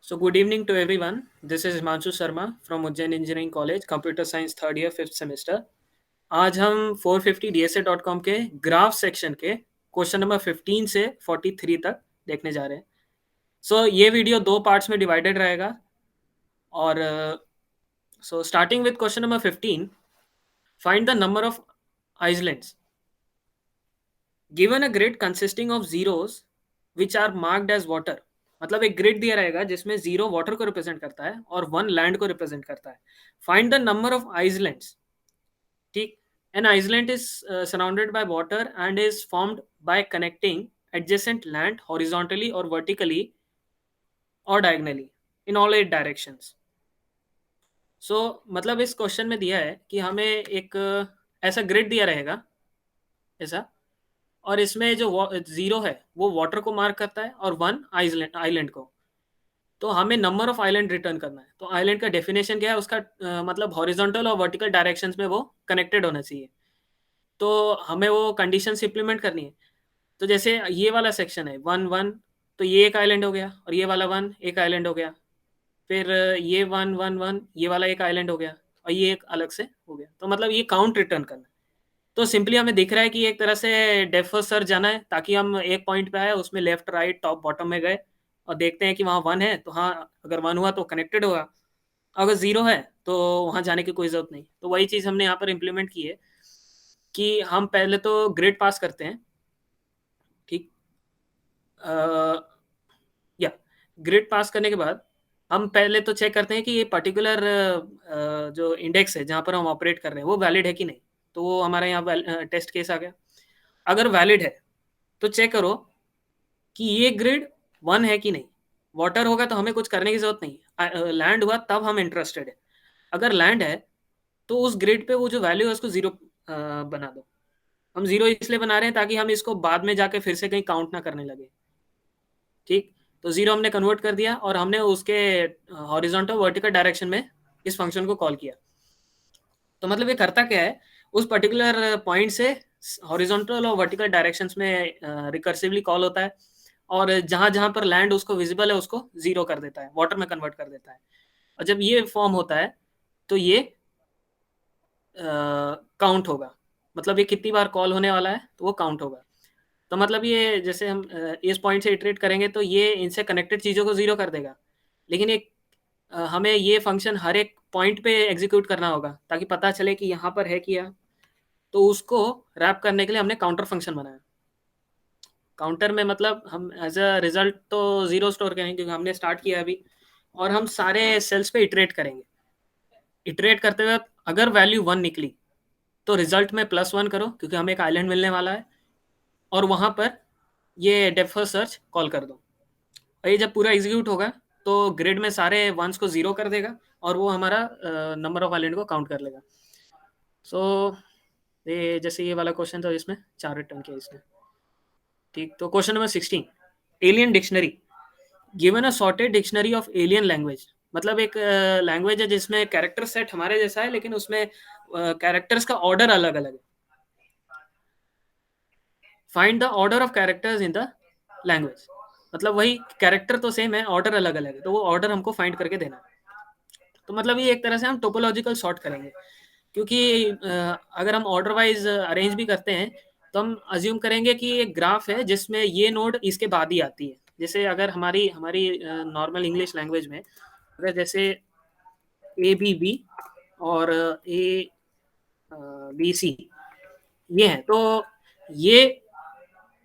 So good evening to everyone. This is Himanshu Sharma from Ujjain Engineering College, Computer Science third year fifth semester. आज हम 450dsa.com के graph section के question number 15 से 43 तक देखने जा रहे हैं. ये वीडियो दो पार्ट्स में डिवाइडेड रहेगा. और starting with question number 15, find the number of islands given a grid consisting of zeros which are marked as water. मतलब एक ग्रिड दिया रहेगा जिसमें जीरो वाटर को रिप्रेजेंट करता है और वन लैंड को रिप्रेजेंट करता है. Find the number of islands. ठीक. An island is surrounded by water and is formed by connecting adjacent land horizontally और वर्टिकली और diagonally in all eight directions. मतलब इस क्वेश्चन में दिया है कि हमें एक ऐसा ग्रिड दिया रहेगा ऐसा, और इसमें जो जीरो है वो वाटर को मार्क करता है और वन आइलैंड आइलैंड को. तो हमें नंबर ऑफ आइलैंड रिटर्न करना है. तो आइलैंड का डेफिनेशन क्या है उसका, मतलब हॉरिजॉन्टल और वर्टिकल डायरेक्शंस में वो कनेक्टेड होना चाहिए. तो हमें वो कंडीशंस इंप्लीमेंट करनी है. तो जैसे ये वाला सेक्शन है वन वन, तो ये एक आइलैंड हो गया और ये वाला वन एक आइलैंड हो गया. फिर ये वन वन वन ये वाला एक आइलैंड हो गया और ये एक अलग से हो गया. तो मतलब ये काउंट रिटर्न करना है. तो सिंपली हमें दिख रहा है कि एक तरह से डेप्थ फर्स्ट सर्च जाना है ताकि हम एक पॉइंट पे आए, उसमें लेफ्ट राइट टॉप बॉटम में गए और देखते हैं कि वहाँ वन है. तो हाँ, अगर वन हुआ तो कनेक्टेड होगा, अगर जीरो है तो वहाँ जाने की कोई ज़रूरत नहीं. तो वही चीज़ हमने यहाँ पर इम्प्लीमेंट की है कि हम पहले तो ग्रिड पास करते हैं. ठीक. या ग्रिड पास करने के बाद हम पहले तो चेक करते हैं कि ये पर्टिकुलर जो इंडेक्स है जहाँ पर हम ऑपरेट कर रहे हैं वो वैलिड है कि नहीं. तो वो हमारे यहाँ टेस्ट केस आ गया. अगर वैलिड है तो चेक करो कि ये ग्रिड वन है कि नहीं. वाटर होगा तो हमें कुछ करने की जरूरत नहीं. लैंड हुआ तब हम इंटरेस्टेड है. अगर लैंड है तो उस ग्रिड पे वो जो वैल्यू है उसको जीरो बना दो. हम जीरो इसलिए बना रहे हैं ताकि हम इसको बाद में जाके फिर से कहीं काउंट ना करने लगे. ठीक. तो जीरो हमने कन्वर्ट कर दिया और हमने उसके हॉरिजॉन्टल वर्टिकल डायरेक्शन में इस फंक्शन को कॉल किया. तो मतलब ये करता क्या है, उस पर्टिकुलर पॉइंट से हॉरिजॉन्टल और वर्टिकल डायरेक्शंस में रिकर्सिवली कॉल होता है और जहां जहां पर लैंड उसको विजिबल है उसको जीरो कर देता है, वाटर में कन्वर्ट कर देता है. और जब ये फॉर्म होता है तो ये काउंट होगा. मतलब ये कितनी बार कॉल होने वाला है तो वो काउंट होगा. तो मतलब ये जैसे हम इस पॉइंट से इटरेट करेंगे तो ये इनसे कनेक्टेड चीज़ों को जीरो कर देगा. लेकिन एक हमें ये फंक्शन हर एक पॉइंट पे एग्जीक्यूट करना होगा ताकि पता चले कि यहाँ पर है किया. तो उसको रैप करने के लिए हमने काउंटर फंक्शन बनाया. काउंटर में मतलब हम एज अ रिजल्ट तो जीरो स्टोर करेंगे क्योंकि हमने स्टार्ट किया अभी, और हम सारे सेल्स पे इटरेट करेंगे. इटरेट करते हुए अगर वैल्यू वन निकली तो रिजल्ट में प्लस वन करो क्योंकि हमें एक आइलैंड मिलने वाला है, और वहाँ पर ये डेप्थ फर्स्ट सर्च कॉल कर दो. और ये जब पूरा एग्जीक्यूट होगा तो ग्रिड में सारे वंस को जीरो कर देगा और वो हमारा नंबर ऑफ आइलैंड को काउंट कर लेगा. सो ये जैसे ये वाला क्वेश्चन था इसमें चार रिटर्न किया इसने. ठीक. तो question number 16, alien dictionary. Given a sorted dictionary of alien language. मतलब एक लैंग्वेज है जिसमें कैरेक्टर सेट हमारे जैसा है लेकिन उसमें कैरेक्टर्स का ऑर्डर अलग अलग है. Find the order of characters in the language. मतलब वही कैरेक्टर तो सेम है, ऑर्डर अलग अलग है, तो वो ऑर्डर हमको फाइंड करके देना है. तो मतलब ये एक तरह से हम टोपोलॉजिकल सॉर्ट करेंगे क्योंकि अगर हम ऑर्डर वाइज अरेंज भी करते हैं तो हम अज्यूम करेंगे कि एक ग्राफ है जिसमें ये नोड इसके बाद ही आती है. जैसे अगर हमारी हमारी नॉर्मल इंग्लिश लैंग्वेज में अगर जैसे ए बी बी और ए बी सी ये है, तो ये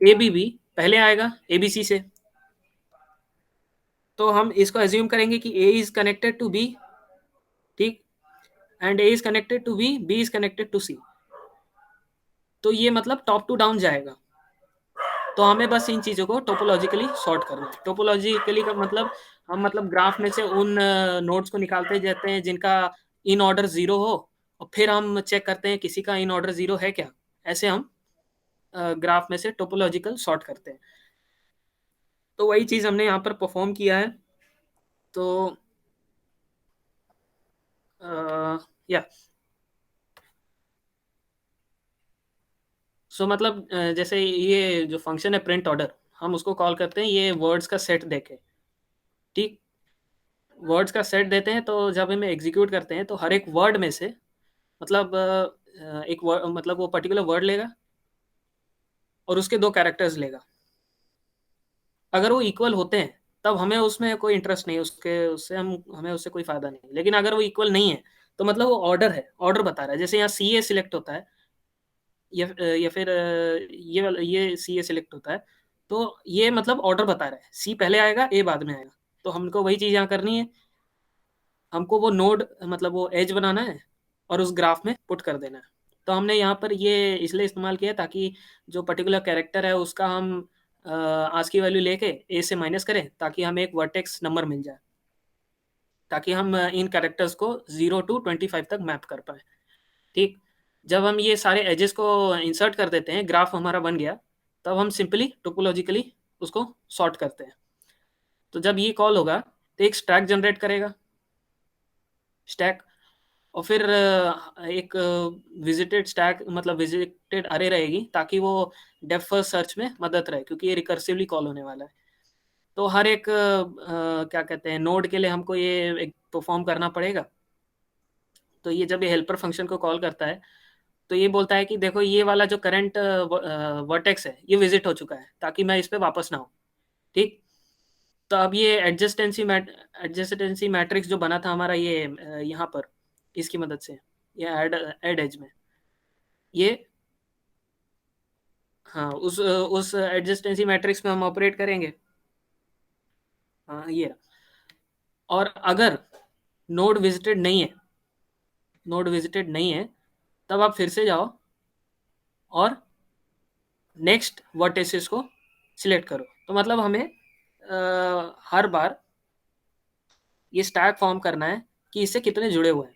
ए बी बी पहले आएगा ए बी सी से. तो हम इसको अज्यूम करेंगे कि A is connected to B. ठीक. And A is connected to B is connected to C. तो ये मतलब टॉप टू डाउन जाएगा. तो हमें बस इन चीज़ों को टोपोलॉजिकली सॉर्ट करना है. टोपोलॉजिकली का मतलब हम मतलब ग्राफ में से उन नोड्स को निकालते जाते हैं जिनका इन ऑर्डर जीरो हो, और फिर हम चेक करते हैं किसी का इन ऑर्डर जीरो है क्या. ऐसे हम ग्राफ में से टोपोलॉजिकल सॉर्ट करते हैं. तो वही चीज़ हमने यहाँ पर परफॉर्म किया है. तो या मतलब जैसे ये जो फंक्शन है प्रिंट ऑर्डर, हम उसको कॉल करते हैं ये वर्ड्स का सेट देके. ठीक. वर्ड्स का सेट देते हैं, तो जब हम एग्जीक्यूट करते हैं तो हर एक वर्ड में से मतलब एक वर्ड मतलब वो पर्टिकुलर वर्ड लेगा और उसके 2 कैरेक्टर्स लेगा। अगर वो इक्वल होते हैं तब हमें उसमें कोई इंटरेस्ट नहीं है, उसके उससे हमें उससे कोई फ़ायदा नहीं है। लेकिन अगर वो इक्वल नहीं है तो मतलब वो ऑर्डर है, ऑर्डर बता रहा है। जैसे यहाँ सीए सिलेक्ट होता है या फिर ये सीए सिलेक्ट होता है, तो ये मतलब ऑर्डर बता रहा है, सी पहले आएगा, ए बाद में आएगा। तो हमको वही चीज़ यहाँ करनी है, हमको वो नोड मतलब वो एज बनाना है और उस ग्राफ में पुट कर देना है। तो हमने यहाँ पर ये इसलिए इस्तेमाल किया ताकि जो पर्टिकुलर कैरेक्टर है उसका हम आज की वैल्यू लेके ए से माइनस करें, ताकि हमें एक वर्टेक्स नंबर मिल जाए, ताकि हम इन कैरेक्टर्स को 0 to 25 तक मैप कर पाए। ठीक, जब हम ये सारे एजेस को इंसर्ट कर देते हैं, ग्राफ हमारा बन गया, तब हम सिंपली टोपोलॉजिकली उसको सॉर्ट करते हैं। तो जब ये कॉल होगा तो एक स्टैक जनरेट करेगा, स्टैक, और फिर एक विजिटेड स्टैक मतलब विजिटेड अरे रहेगी, ताकि वो डेप्थ फर्स्ट सर्च में मदद रहे, क्योंकि ये रिकर्सिवली कॉल होने वाला है। तो हर एक क्या कहते हैं नोड के लिए हमको ये एक परफॉर्म करना पड़ेगा। तो ये जब ये हेल्पर फंक्शन को कॉल करता है तो ये बोलता है कि देखो ये वाला जो करंट वर्टेक्स है ये विजिट हो चुका है, ताकि मैं इस पे वापस ना आऊँ। ठीक, तो अब ये एडजेसेंसी मैट्रिक्स जो बना था हमारा ये यहाँ पर इसकी मदद से, ये ऐड एज में ये, हाँ उस एडजेसेंसी मैट्रिक्स में हम ऑपरेट करेंगे। हाँ ये रहा। और अगर नोड विजिटेड नहीं है, नोड विजिटेड नहीं है, तब आप फिर से जाओ और नेक्स्ट वर्टिसेस को सिलेक्ट करो। तो मतलब हमें हर बार ये स्टैक फॉर्म करना है कि इससे कितने जुड़े हुए हैं।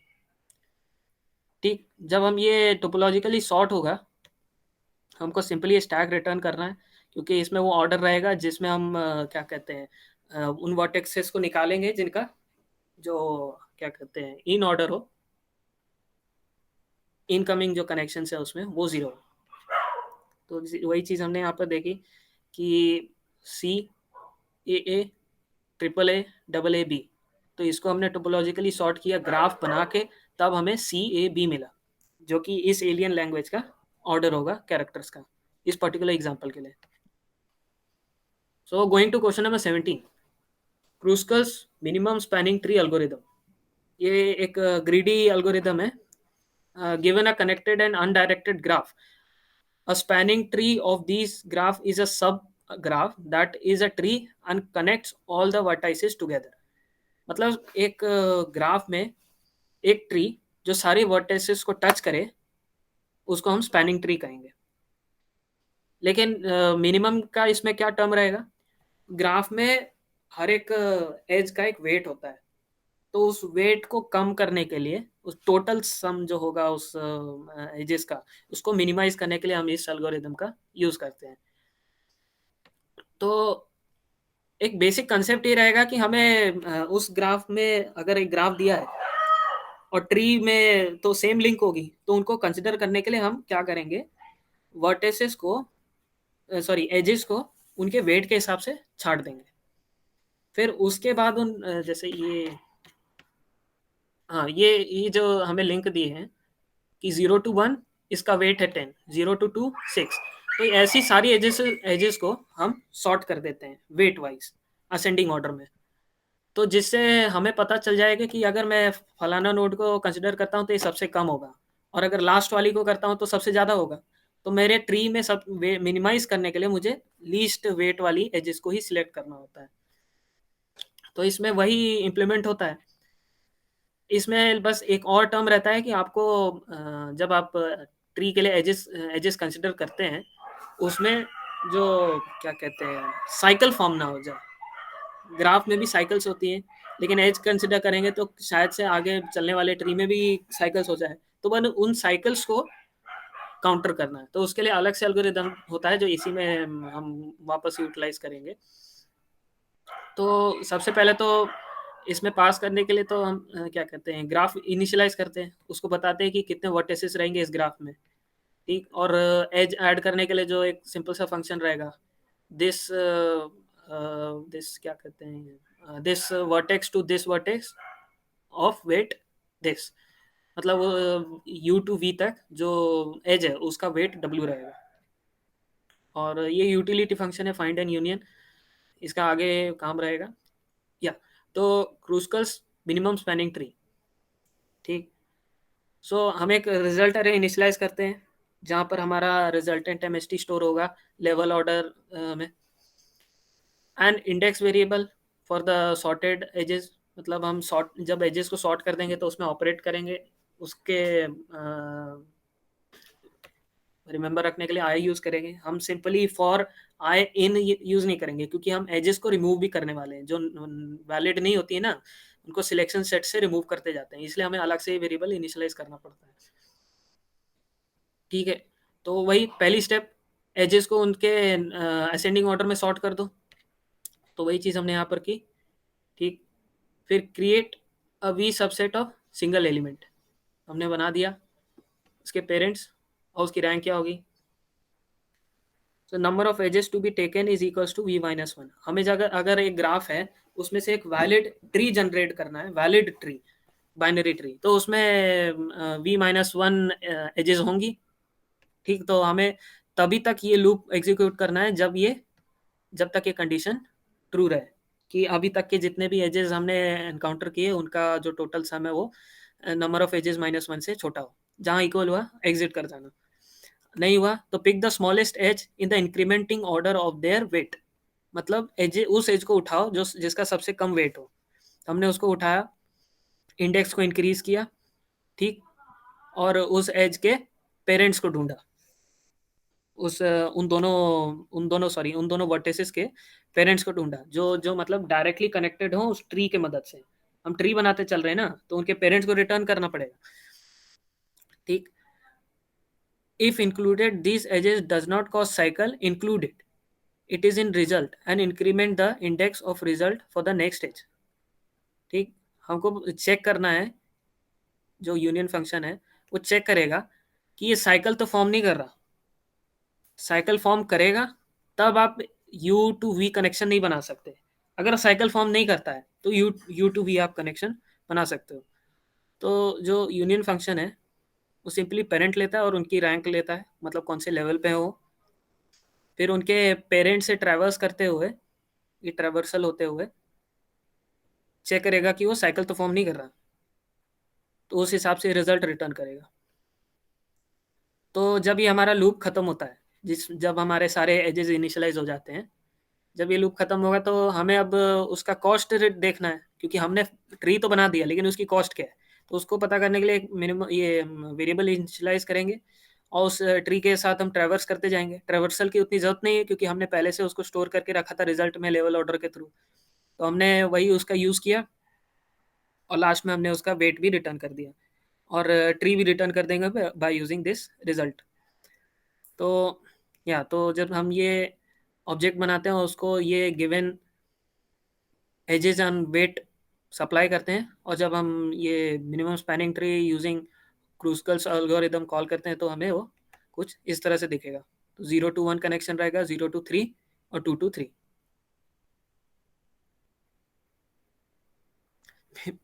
ठीक, जब हम ये टोपोलॉजिकली सॉर्ट होगा, हमको सिंपली स्टैक रिटर्न करना है, क्योंकि इसमें वो ऑर्डर रहेगा जिसमें हम क्या कहते हैं उन वर्टेक्सेस को निकालेंगे जिनका जो क्या कहते हैं इन ऑर्डर हो, इनकमिंग जो कनेक्शन है उसमें वो जीरो हो। तो वही चीज़ हमने यहाँ पर देखी कि C A triple A double A B, तो इसको हमने टोपोलॉजिकली सॉर्ट किया ग्राफ बना के, तब हमें सी ए बी मिला, जो कि इस एलियन लैंग्वेज का ऑर्डर होगा कैरेक्टर्स का इस पर्टिकुलर एग्जांपल के लिए। So going to question number 17, Kruskal's minimum spanning tree algorithm. ये एक ग्रीडी एल्गोरिदम है। Given a connected and undirected graph, a spanning tree of these graph is a sub graph that is a tree and connects all the vertices together। मतलब एक graph में एक tree जो सारे vertices को touch करे उसको हम स्पैनिंग ट्री कहेंगे। लेकिन मिनिमम का इसमें क्या टर्म रहेगा, ग्राफ में हर एक एज का एक वेट होता है, तो उस वेट को कम करने के लिए उस टोटल सम जो होगा उस एजेस का, उसको मिनिमाइज करने के लिए हम इस एल्गोरिदम का यूज करते हैं। तो एक बेसिक कंसेप्ट ये रहेगा कि हमें उस ग्राफ में अगर एक ग्राफ दिया है और ट्री में तो सेम लिंक होगी, तो उनको कंसिडर करने के लिए हम क्या करेंगे, वर्टेसेस को सॉरी एजेस को उनके वेट के हिसाब से छाट देंगे। फिर उसके बाद उन जैसे ये, हाँ ये जो हमें लिंक दिए हैं कि 0 to 1 इसका वेट है 10, 0 to 2 6, तो ऐसी सारी एजेस एजेस को हम सॉर्ट कर देते हैं वेट वाइज असेंडिंग ऑर्डर में। तो जिससे हमें पता चल जाएगा कि अगर मैं फलाना नोड को कंसिडर करता हूँ तो ये सबसे कम होगा, और अगर लास्ट वाली को करता हूँ तो सबसे ज़्यादा होगा। तो मेरे ट्री में सब मिनिमाइज करने के लिए मुझे लीस्ट वेट वाली एजेस को ही सिलेक्ट करना होता है। तो इसमें वही इम्प्लीमेंट होता है। इसमें बस एक और टर्म रहता है कि आपको जब आप ट्री के लिए एजेस एजेस कंसिडर करते हैं, उसमें जो क्या कहते हैं साइकिल फॉर्म ना हो जाए। ग्राफ में भी साइकिल्स होती हैं, लेकिन एज कंसिडर करेंगे तो शायद से आगे चलने वाले ट्री में भी साइकिल्स हो जाए, तो बन उन साइकिल्स को काउंटर करना है। तो उसके लिए अलग से एल्गोरिदम होता है जो इसी में हम वापस यूटिलाइज करेंगे। तो सबसे पहले तो इसमें पास करने के लिए तो हम क्या कहते हैं ग्राफ इनिशियलाइज करते हैं, उसको बताते हैं कि कितने वर्टिसेस रहेंगे इस ग्राफ में। ठीक, और एज ऐड करने के लिए जो एक सिंपल सा फंक्शन रहेगा, दिस दिस क्या कहते हैं this vertex to this vertex of weight this, मतलब यू टू वी तक जो एज है उसका वेट डब्ल्यू रहेगा। और ये यूटिलिटी फंक्शन है फाइंड एंड यूनियन, इसका आगे काम रहेगा। या तो क्रूस्कल्स मिनिमम स्पैनिंग ट्री, ठीक। सो हम एक रिजल्ट अरे इनिशियलाइज करते हैं जहाँ पर हमारा रिजल्टेंट एमएसटी स्टोर होगा लेवल ऑर्डर में, and index variable for the sorted edges, मतलब हम सॉर्ट जब एजेस को सॉर्ट कर देंगे तो उसमें ऑपरेट करेंगे, उसके रिमेंबर रखने के लिए आई यूज करेंगे। हम simply for I in use नहीं करेंगे क्योंकि हम एजेस को रिमूव भी करने वाले हैं, जो वैलिड नहीं होती है ना उनको सिलेक्शन सेट से रिमूव करते जाते हैं, इसलिए हमें अलग से वेरिएबल इनिशियलाइज करना पड़ता है, ठीक है। तो वही पहली स्टेप, एजेस को उनके असेंडिंग ऑर्डर में सॉर्ट कर दो, तो वही चीज़ हमने यहाँ पर की, ठीक। फिर create a V subset of single element हमने बना दिया, उसके पेरेंट्स और उसकी रैंक क्या होगी, तो number of edges to be taken is equals to V minus one. हमें अगर अगर एक ग्राफ है उसमें से एक वैलिड ट्री जनरेट करना है, वैलिड ट्री, बाइनरी ट्री, तो उसमें वी माइनस वन एजेस होंगी, ठीक। तो हमें तभी तक ये लूप एग्जीक्यूट करना है जब तक ये कंडीशन ट्रू रहे कि अभी तक के जितने भी एजेस हमने एनकाउंटर किए उनका जो टोटल सम है वो number of edges minus one से छोटा हो, जहाँ इक्वल हुआ एग्जिट कर जाना, नहीं हुआ तो pick the smallest edge in the incrementing order of their weight, मतलब एज उस एज को उठाओ जो जिसका सबसे कम वेट हो, हमने उसको उठाया, इंडेक्स को इंक्रीज किया, ठीक, और उस एज के पेरेंट्स को ढूंढा, उस उन दोनों वर्टेसेस के पेरेंट्स को ढूंढा जो जो मतलब डायरेक्टली कनेक्टेड हो उस ट्री के मदद से, हम ट्री बनाते चल रहे हैं ना तो उनके पेरेंट्स को रिटर्न करना पड़ेगा, ठीक। If included this edges does not cause cycle included it is in result and increment the index of result for the next edge, ठीक। हमको चेक करना है, जो यूनियन फंक्शन है वो चेक करेगा कि ये साइकिल तो फॉर्म नहीं कर रहा, साइकिल फॉर्म करेगा तब आप यू टू वी कनेक्शन नहीं बना सकते, अगर साइकिल फॉर्म नहीं करता है तो यू टू वी आप कनेक्शन बना सकते हो। तो जो यूनियन फंक्शन है वो सिंपली पेरेंट लेता है और उनकी रैंक लेता है, मतलब कौन से लेवल पे है वो, फिर उनके पेरेंट से ट्रैवर्स करते हुए, ये ट्रैवर्सल होते हुए चेक करेगा कि वो साइकिल तो फॉर्म नहीं कर रहा, तो उस हिसाब से रिजल्ट रिटर्न करेगा। तो जब ये हमारा लूप खत्म होता है, जब हमारे सारे एजेस इनिशियलाइज हो जाते हैं, जब ये लूप खत्म होगा तो हमें अब उसका कॉस्ट देखना है क्योंकि हमने ट्री तो बना दिया लेकिन उसकी कॉस्ट क्या है, तो उसको पता करने के लिए एक मिनिमम ये वेरिएबल इनिशियलाइज करेंगे और उस ट्री के साथ हम ट्रैवर्स करते जाएंगे। ट्रैवर्सल की उतनी ज़रूरत नहीं है क्योंकि हमने पहले से उसको स्टोर करके रखा था रिजल्ट में लेवल ऑर्डर के थ्रू, तो हमने वही उसका यूज़ किया और लास्ट में हमने उसका वेट भी रिटर्न कर दिया और ट्री भी रिटर्न कर देंगे बाय यूजिंग दिस रिजल्ट। तो या तो जब हम ये ऑब्जेक्ट बनाते हैं और उसको ये given edges and weight supply करते हैं और जब हम ये minimum spanning tree using Kruskal's algorithm call करते हैं तो हमें वो कुछ इस तरह से दिखेगा। तो 0 to 1 कनेक्शन रहेगा, 0 to 3 और 2 to 3।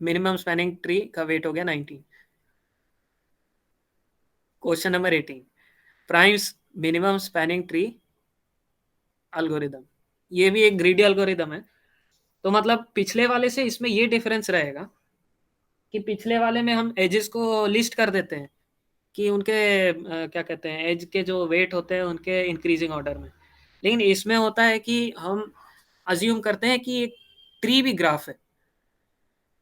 मिनिमम स्पैनिंग ट्री का वेट हो गया 19। Question number 18, primes minimum spanning tree algorithm, ये भी एक ग्रीडी एल्गोरिदम है। तो मतलब पिछले वाले से इसमें ये डिफरेंस रहेगा कि पिछले वाले में हम एजेस को लिस्ट कर देते हैं कि उनके क्या कहते हैं एज के जो वेट होते हैं उनके इंक्रीजिंग ऑर्डर में, लेकिन इसमें होता है कि हम अज्यूम करते हैं कि एक ट्री भी ग्राफ है,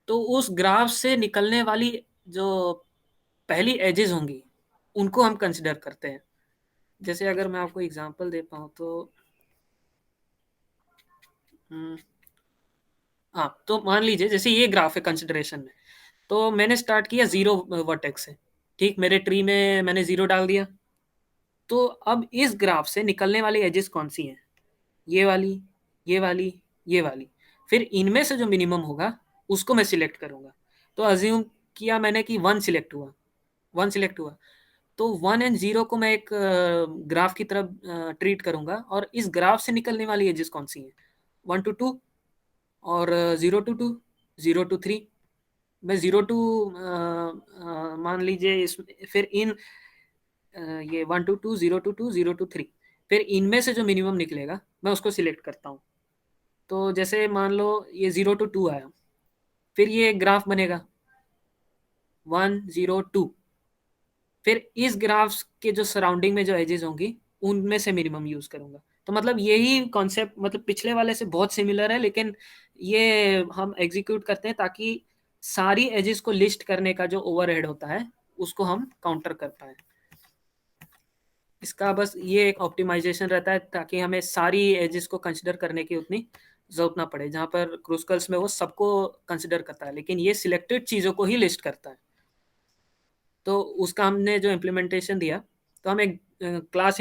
तो उस ग्राफ से निकलने वाली जो पहली एजेस होंगी उनको हम कंसिडर करते हैं। जैसे अगर मैं आपको एग्जांपल दे पाऊँ तो हम्म, हाँ तो मान लीजिए जैसे ये ग्राफ है कंसिडरेशन में, तो मैंने स्टार्ट किया जीरो वर्टेक्स से, ठीक, मेरे ट्री में मैंने जीरो डाल दिया, तो अब इस ग्राफ से निकलने वाली एजेस कौन सी हैं, ये वाली, ये वाली, ये वाली, फिर इनमें से जो मिनिमम होगा उसको मैं सिलेक्ट करूंगा। तो अज्यूम किया मैंने कि वन सिलेक्ट हुआ, वन सिलेक्ट हुआ, तो वन एंड जीरो को मैं एक ग्राफ की तरफ ट्रीट करूंगा और इस ग्राफ से निकलने वाली एजेस कौन सी हैं, 1 to 2, और 0 to 2, 0 to 3, मैं 0 to मान लीजिए इस, फिर इन ये 1 to 2, 0 to 2, 0 to 3, फिर इनमें से जो मिनिमम निकलेगा मैं उसको सिलेक्ट करता हूँ। तो जैसे मान लो ये 0 to 2 आया, फिर ये ग्राफ बनेगा 1 0 2, फिर इस ग्राफ्स के जो सराउंडिंग में जो एजेस होंगी उनमें से मिनिमम यूज करूंगा। तो मतलब यही कॉन्सेप्ट मतलब पिछले वाले से बहुत सिमिलर है, लेकिन ये हम एग्जीक्यूट करते हैं ताकि सारी एजेस को लिस्ट करने का जो ओवरहेड होता है उसको हम काउंटर कर पाए। इसका बस ये एक ऑप्टिमाइजेशन रहता है ताकि हमें सारी एजेस को कंसिडर करने की उतनी जरूरत ना पड़े, जहाँ पर क्रूस्कल्स में वो सबको कंसिडर करता है लेकिन ये सिलेक्टेड चीज़ों को ही लिस्ट करता है। तो उसका हमने जो इम्प्लीमेंटेशन दिया, तो हम एक क्लास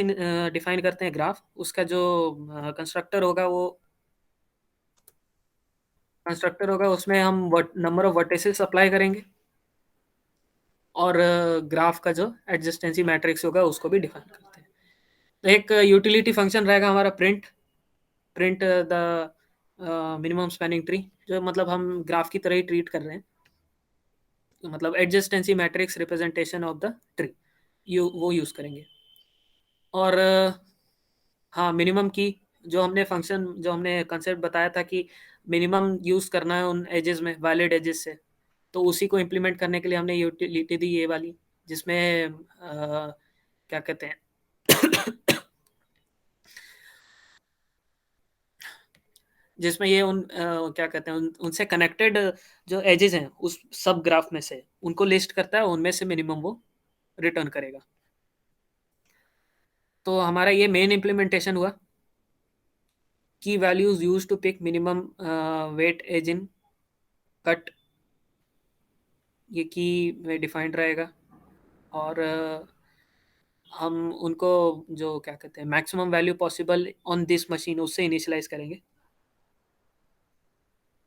डिफाइन करते हैं ग्राफ, उसका जो कंस्ट्रक्टर होगा उसमें हम नंबर ऑफ वर्टिसेस अप्लाई करेंगे, और ग्राफ का जो एडजेस्टेंसी मैट्रिक्स होगा उसको भी डिफाइन करते हैं। तो एक यूटिलिटी फंक्शन रहेगा हमारा print print the minimum spanning tree, जो मतलब हम ग्राफ की तरह ही ट्रीट कर रहे हैं, तो मतलब adjacency matrix representation of the tree वो यूज़ करेंगे। और हाँ, मिनिमम की जो हमने कंसेप्ट बताया था कि मिनिमम यूज़ करना है उन एजेस में, वैलिड एजेस से, तो उसी को इम्प्लीमेंट करने के लिए हमने यूटिलिटी दी ये वाली, जिसमें क्या कहते हैं जिसमें ये क्या कहते हैं उनसे कनेक्टेड जो एजेस हैं उस सब ग्राफ में से उनको लिस्ट करता है, उनमें से मिनिमम वो रिटर्न करेगा। तो हमारा ये मेन इम्प्लीमेंटेशन हुआ। Key values use to pick minimum weight edge in cut, ये की में डिफाइंड रहेगा, और हम उनको जो क्या कहते हैं maximum value possible on this machine उससे इनिशियलाइज करेंगे।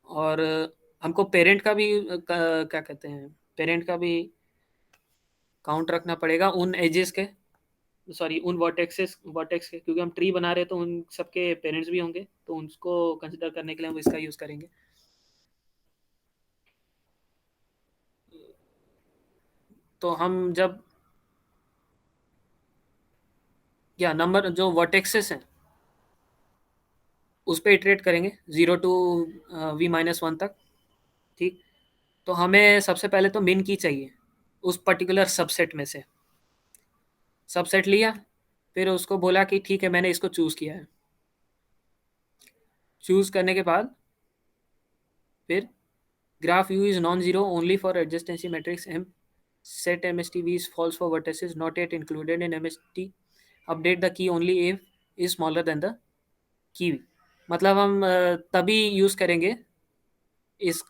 और हमको पेरेंट का भी क्या कहते हैं पेरेंट का भी काउंट रखना पड़ेगा उन एजेस के, सॉरी उन वर्टेक्स के, क्योंकि हम ट्री बना रहे हैं तो उन सबके पेरेंट्स भी होंगे, तो उनको कंसिडर करने के लिए हम इसका यूज़ करेंगे। तो हम जब या नंबर जो वर्टेक्सेस हैं उस पर इटरेट करेंगे 0 to V-1 तक। ठीक, तो हमें सबसे पहले तो मिन की चाहिए उस पर्टिकुलर सबसेट में से। सबसेट लिया, फिर उसको बोला कि ठीक है मैंने इसको चूज़ किया है। चूज़ करने के बाद फिर graph u is non zero only for adjacency matrix M, set M S T V is false for vertices not yet included in M S T, update the key only if is smaller than the key. मतलब हम तभी use करेंगे इस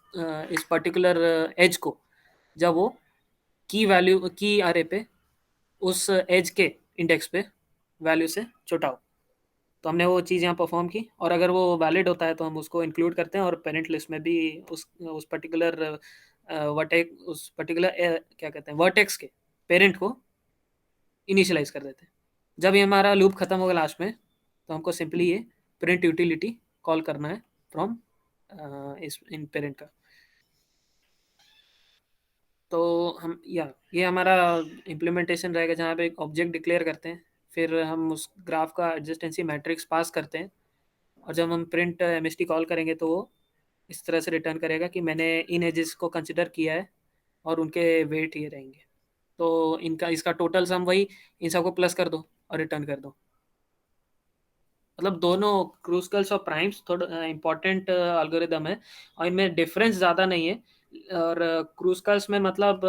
particular age को जब वो की अरे पे उस एज के इंडेक्स पे वैल्यू से छोटा हो। तो हमने वो चीज़ यहाँ परफॉर्म की, और अगर वो वैलिड होता है तो हम उसको इंक्लूड करते हैं, और पेरेंट लिस्ट में भी उस पर्टिकुलर क्या कहते हैं वर्टेक्स के पेरेंट को इनिशियलाइज कर देते हैं। जब ये हमारा लूप खत्म होगा लास्ट में, तो हमको सिंपली ये प्रिंट यूटिलिटी कॉल करना है फ्रॉम इस इन पेरेंट का। तो हम या ये हमारा इम्प्लीमेंटेशन रहेगा जहाँ पे एक ऑब्जेक्ट डिक्लेयर करते हैं, फिर हम उस ग्राफ का एडजेस्टेंसी मैट्रिक्स पास करते हैं, और जब हम प्रिंट एमएसटी कॉल करेंगे तो वो इस तरह से रिटर्न करेगा कि मैंने इन एजेस को कंसिडर किया है और उनके वेट ये रहेंगे। तो इनका इसका टोटल सम वही, इन सबको प्लस कर दो और रिटर्न कर दो। मतलब दोनों क्रूस्कल्स और प्राइम्स थोड़ा इंपॉर्टेंट एल्गोरिदम है, और इनमें डिफरेंस ज़्यादा नहीं है। और क्रूस्कल्स में मतलब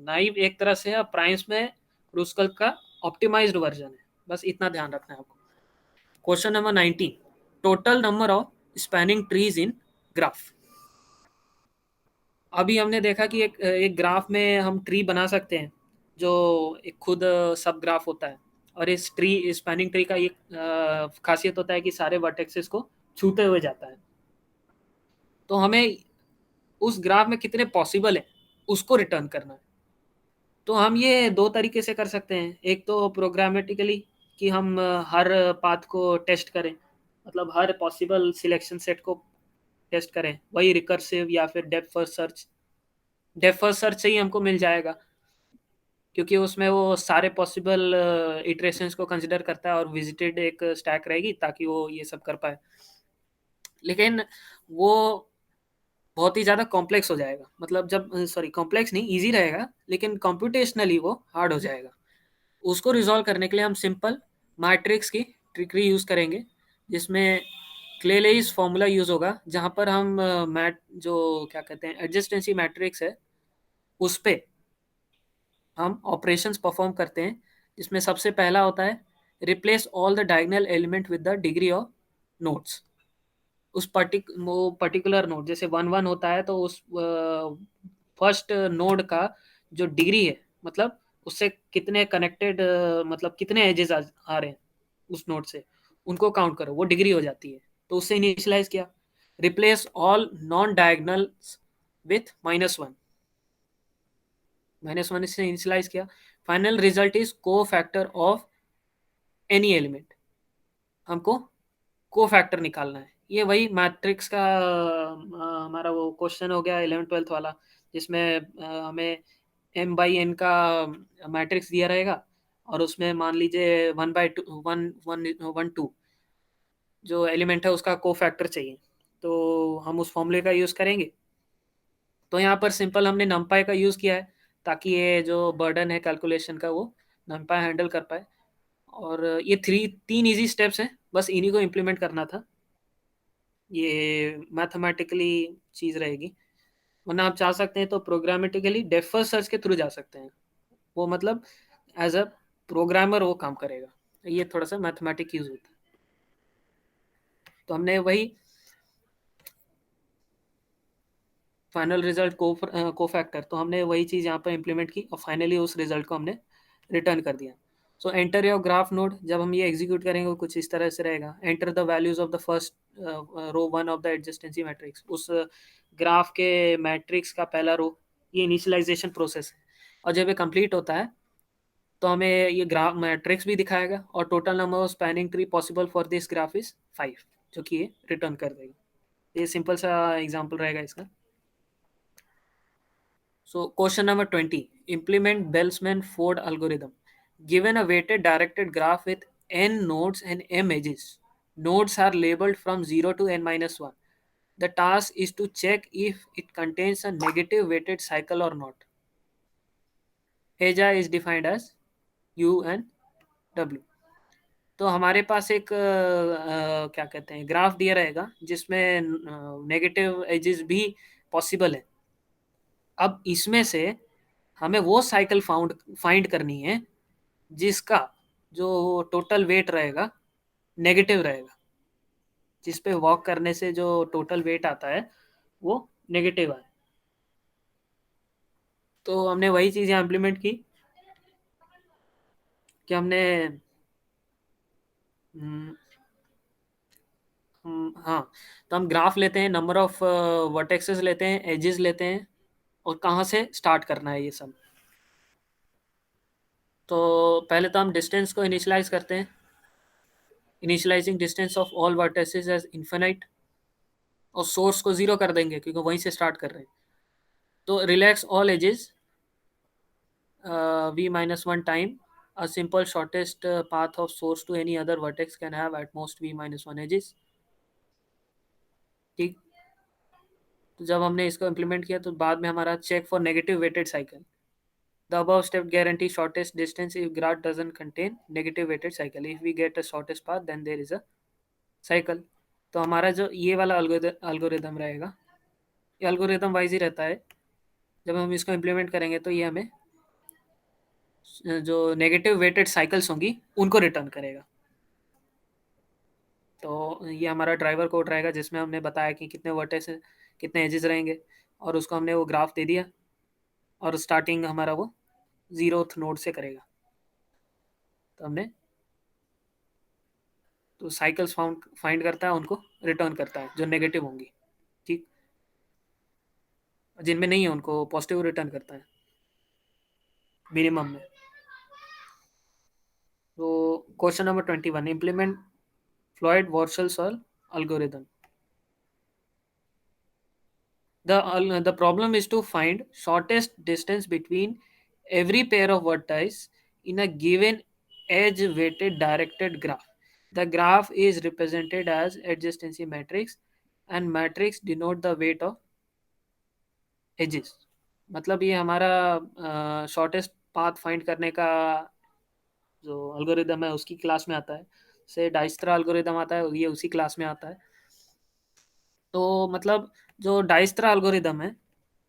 नाइव एक तरह से है, और प्राइम्स में क्रूस्कल का ऑप्टिमाइज्ड वर्जन है। बस इतना ध्यान रखना है आपको। Question number 19, total number of spanning trees in graph. अभी हमने देखा कि एक एक ग्राफ में हम ट्री बना सकते हैं जो एक खुद सब ग्राफ होता है, और इस ट्री स्पैनिंग ट्री का एक खासियत होता है कि सारे वर्टेक्सेस को छूते हुए जाता है। तो हमें उस ग्राफ में कितने पॉसिबल है उसको रिटर्न करना है। तो हम ये दो तरीके से कर सकते हैं, एक तो प्रोग्रामेटिकली कि हम हर पाथ को टेस्ट करें, मतलब हर पॉसिबल सिलेक्शन सेट को टेस्ट करें, वही रिकर्सिव या फिर depth first search. Depth first search से ही हमको मिल जाएगा, क्योंकि उसमें वो सारे पॉसिबल इटरेशंस को कंसिडर करता है और विजिटेड एक स्टैक रहेगी ताकि वो ये सब कर पाए। लेकिन वो बहुत ही ज़्यादा कॉम्प्लेक्स हो जाएगा, मतलब जब सॉरी कॉम्प्लेक्स नहीं, इजी रहेगा लेकिन कंप्यूटेशनली वो हार्ड हो जाएगा। उसको रिजॉल्व करने के लिए हम सिंपल मैट्रिक्स की ट्रिकरी यूज़ करेंगे, जिसमें क्लेलेइस फॉर्मूला यूज़ होगा, जहाँ पर हम मैट जो क्या कहते हैं एडजस्टेंसी मैट्रिक्स है उस पे हम ऑपरेशंस परफॉर्म करते हैं, जिसमें सबसे पहला होता है replace all the diagonal element with the degree of nodes. उस वो पर्टिकुलर नोड जैसे 1 1 होता है, तो उस फर्स्ट नोड का जो डिग्री है, मतलब उससे कितने कनेक्टेड मतलब कितने एजेस आ रहे हैं उस नोड से, उनको काउंट करो, वो डिग्री हो जाती है। तो उससे इनिशियलाइज किया, replace all non diagonal with -1, -1 से इनिशियलाइज किया। फाइनल रिजल्ट इज को फैक्टर ऑफ एनी एलिमेंट, हमको को फैक्टर निकालना है। ये वही मैट्रिक्स का हमारा वो क्वेश्चन हो गया 11th 12th वाला, जिसमें हमें m/n का मैट्रिक्स दिया रहेगा, और उसमें मान लीजिए 1/2 1 1 1 2 जो एलिमेंट है उसका को फैक्टर चाहिए, तो हम उस फॉर्मूले का यूज़ करेंगे। तो यहाँ पर सिंपल हमने नमपाई का यूज़ किया है, ताकि ये जो बर्डन है कैलकुलेशन का वो नमपाई हैंडल कर पाए। और ये 3 इजी स्टेप्स हैं, बस इन्हीं को इम्प्लीमेंट करना था। ये मैथमेटिकली चीज़ रहेगी, वरना आप चाह सकते हैं तो प्रोग्रामेटिकली डेप्थ फर्स्ट सर्च के थ्रू जा सकते हैं, वो मतलब एज अ प्रोग्रामर वो काम करेगा। ये थोड़ा सा मैथमेटिक यूज होता है। तो हमने वही फाइनल रिजल्ट को फैक्टर, तो हमने वही चीज़ यहाँ पर इम्प्लीमेंट की और फाइनली उस रिजल्ट को हमने रिटर्न कर दिया। सो एंटर योर ग्राफ नोड, जब हम ये एग्जीक्यूट करेंगे वो कुछ इस तरह से रहेगा, enter the values of the first row 1 of the adjacency matrix, उस ग्राफ के मैट्रिक्स का पहला रो, ये इनिशियलाइजेशन प्रोसेस है। और जब ये कंप्लीट होता है तो हमें ये ग्राफ मैट्रिक्स भी दिखाएगा, और total number of spanning tree possible for this graph is 5, जो कि ये रिटर्न कर देगा। ये सिंपल सा एग्जांपल रहेगा इसका। So question number 20. Implement Bellman-Ford algorithm. Given a weighted directed graph with n nodes and m edges, nodes are labeled from 0 to n minus 1. The task is to check if it contains a negative weighted cycle or not. Edge is defined as u and w. तो हमारे पास एक क्या कहते हैं graph दिया रहेगा, जिसमें negative edges भी पॉसिबल है। अब इसमें से हमें वो साइकिल फाइंड करनी है जिसका जो टोटल वेट रहेगा नेगेटिव रहेगा, जिस पे वॉक करने से जो टोटल वेट आता है वो नेगेटिव आए। तो हमने वही चीज़ यहाँ इम्प्लीमेंट की कि हमने हाँ, तो हम ग्राफ लेते हैं, नंबर ऑफ वर्टेक्सेस लेते हैं, एजेस लेते हैं, और कहाँ से स्टार्ट करना है ये सब। तो पहले तो हम डिस्टेंस को इनिशियलाइज करते हैं, initializing distance of all vertices as infinite, और सोर्स को जीरो कर देंगे क्योंकि वहीं से स्टार्ट कर रहे हैं। तो relax all ages v-1 time, a simple shortest path of source to any other vertex can have at most v-1 edges। ठीक, तो जब हमने इसको इम्प्लीमेंट किया तो बाद में हमारा check for negative weighted cycle, the above step guarantee shortest distance if graph doesn't contain negative weighted cycle, if we get a shortest path then there is a cycle. तो हमारा जो ये वाला अल्गोरिदम रहेगा, ये अल्गोरिदम वाइज ही रहता है। जब हम इसको इम्प्लीमेंट करेंगे तो ये हमें जो नेगेटिव वेटेड साइकिल्स होंगी उनको रिटर्न करेगा। तो ये हमारा ड्राइवर कोड रहेगा, जिसमें हमने बताया कि कितने वर्टेक्स कितने एजेस रहेंगे, और उसको हमने वो ग्राफ दे दिया, और स्टार्टिंग हमारा वो 0th नोड से करेगा। तो हमने तो साइकिल्स फाइंड करता है, उनको रिटर्न करता है जो नेगेटिव होंगी। ठीक, जिनमें नहीं है उनको पॉजिटिव रिटर्न करता है मिनिमम में। तो question number 21, implement Floyd Warshall solve algorithm। The problem is to find shortest distance between every pair of vertices in a given edge weighted directed graph. The graph is represented as adjacency matrix and matrix denote the weight of edges. मतलब ये हमारा shortest path find करने का जो algorithm है उसकी class में आता है, से डाइस्त्रा अल्गोरिदम आता है, ये उसी क्लास में आता है। तो मतलब जो डाइस्त्रा अल्गोरिदम है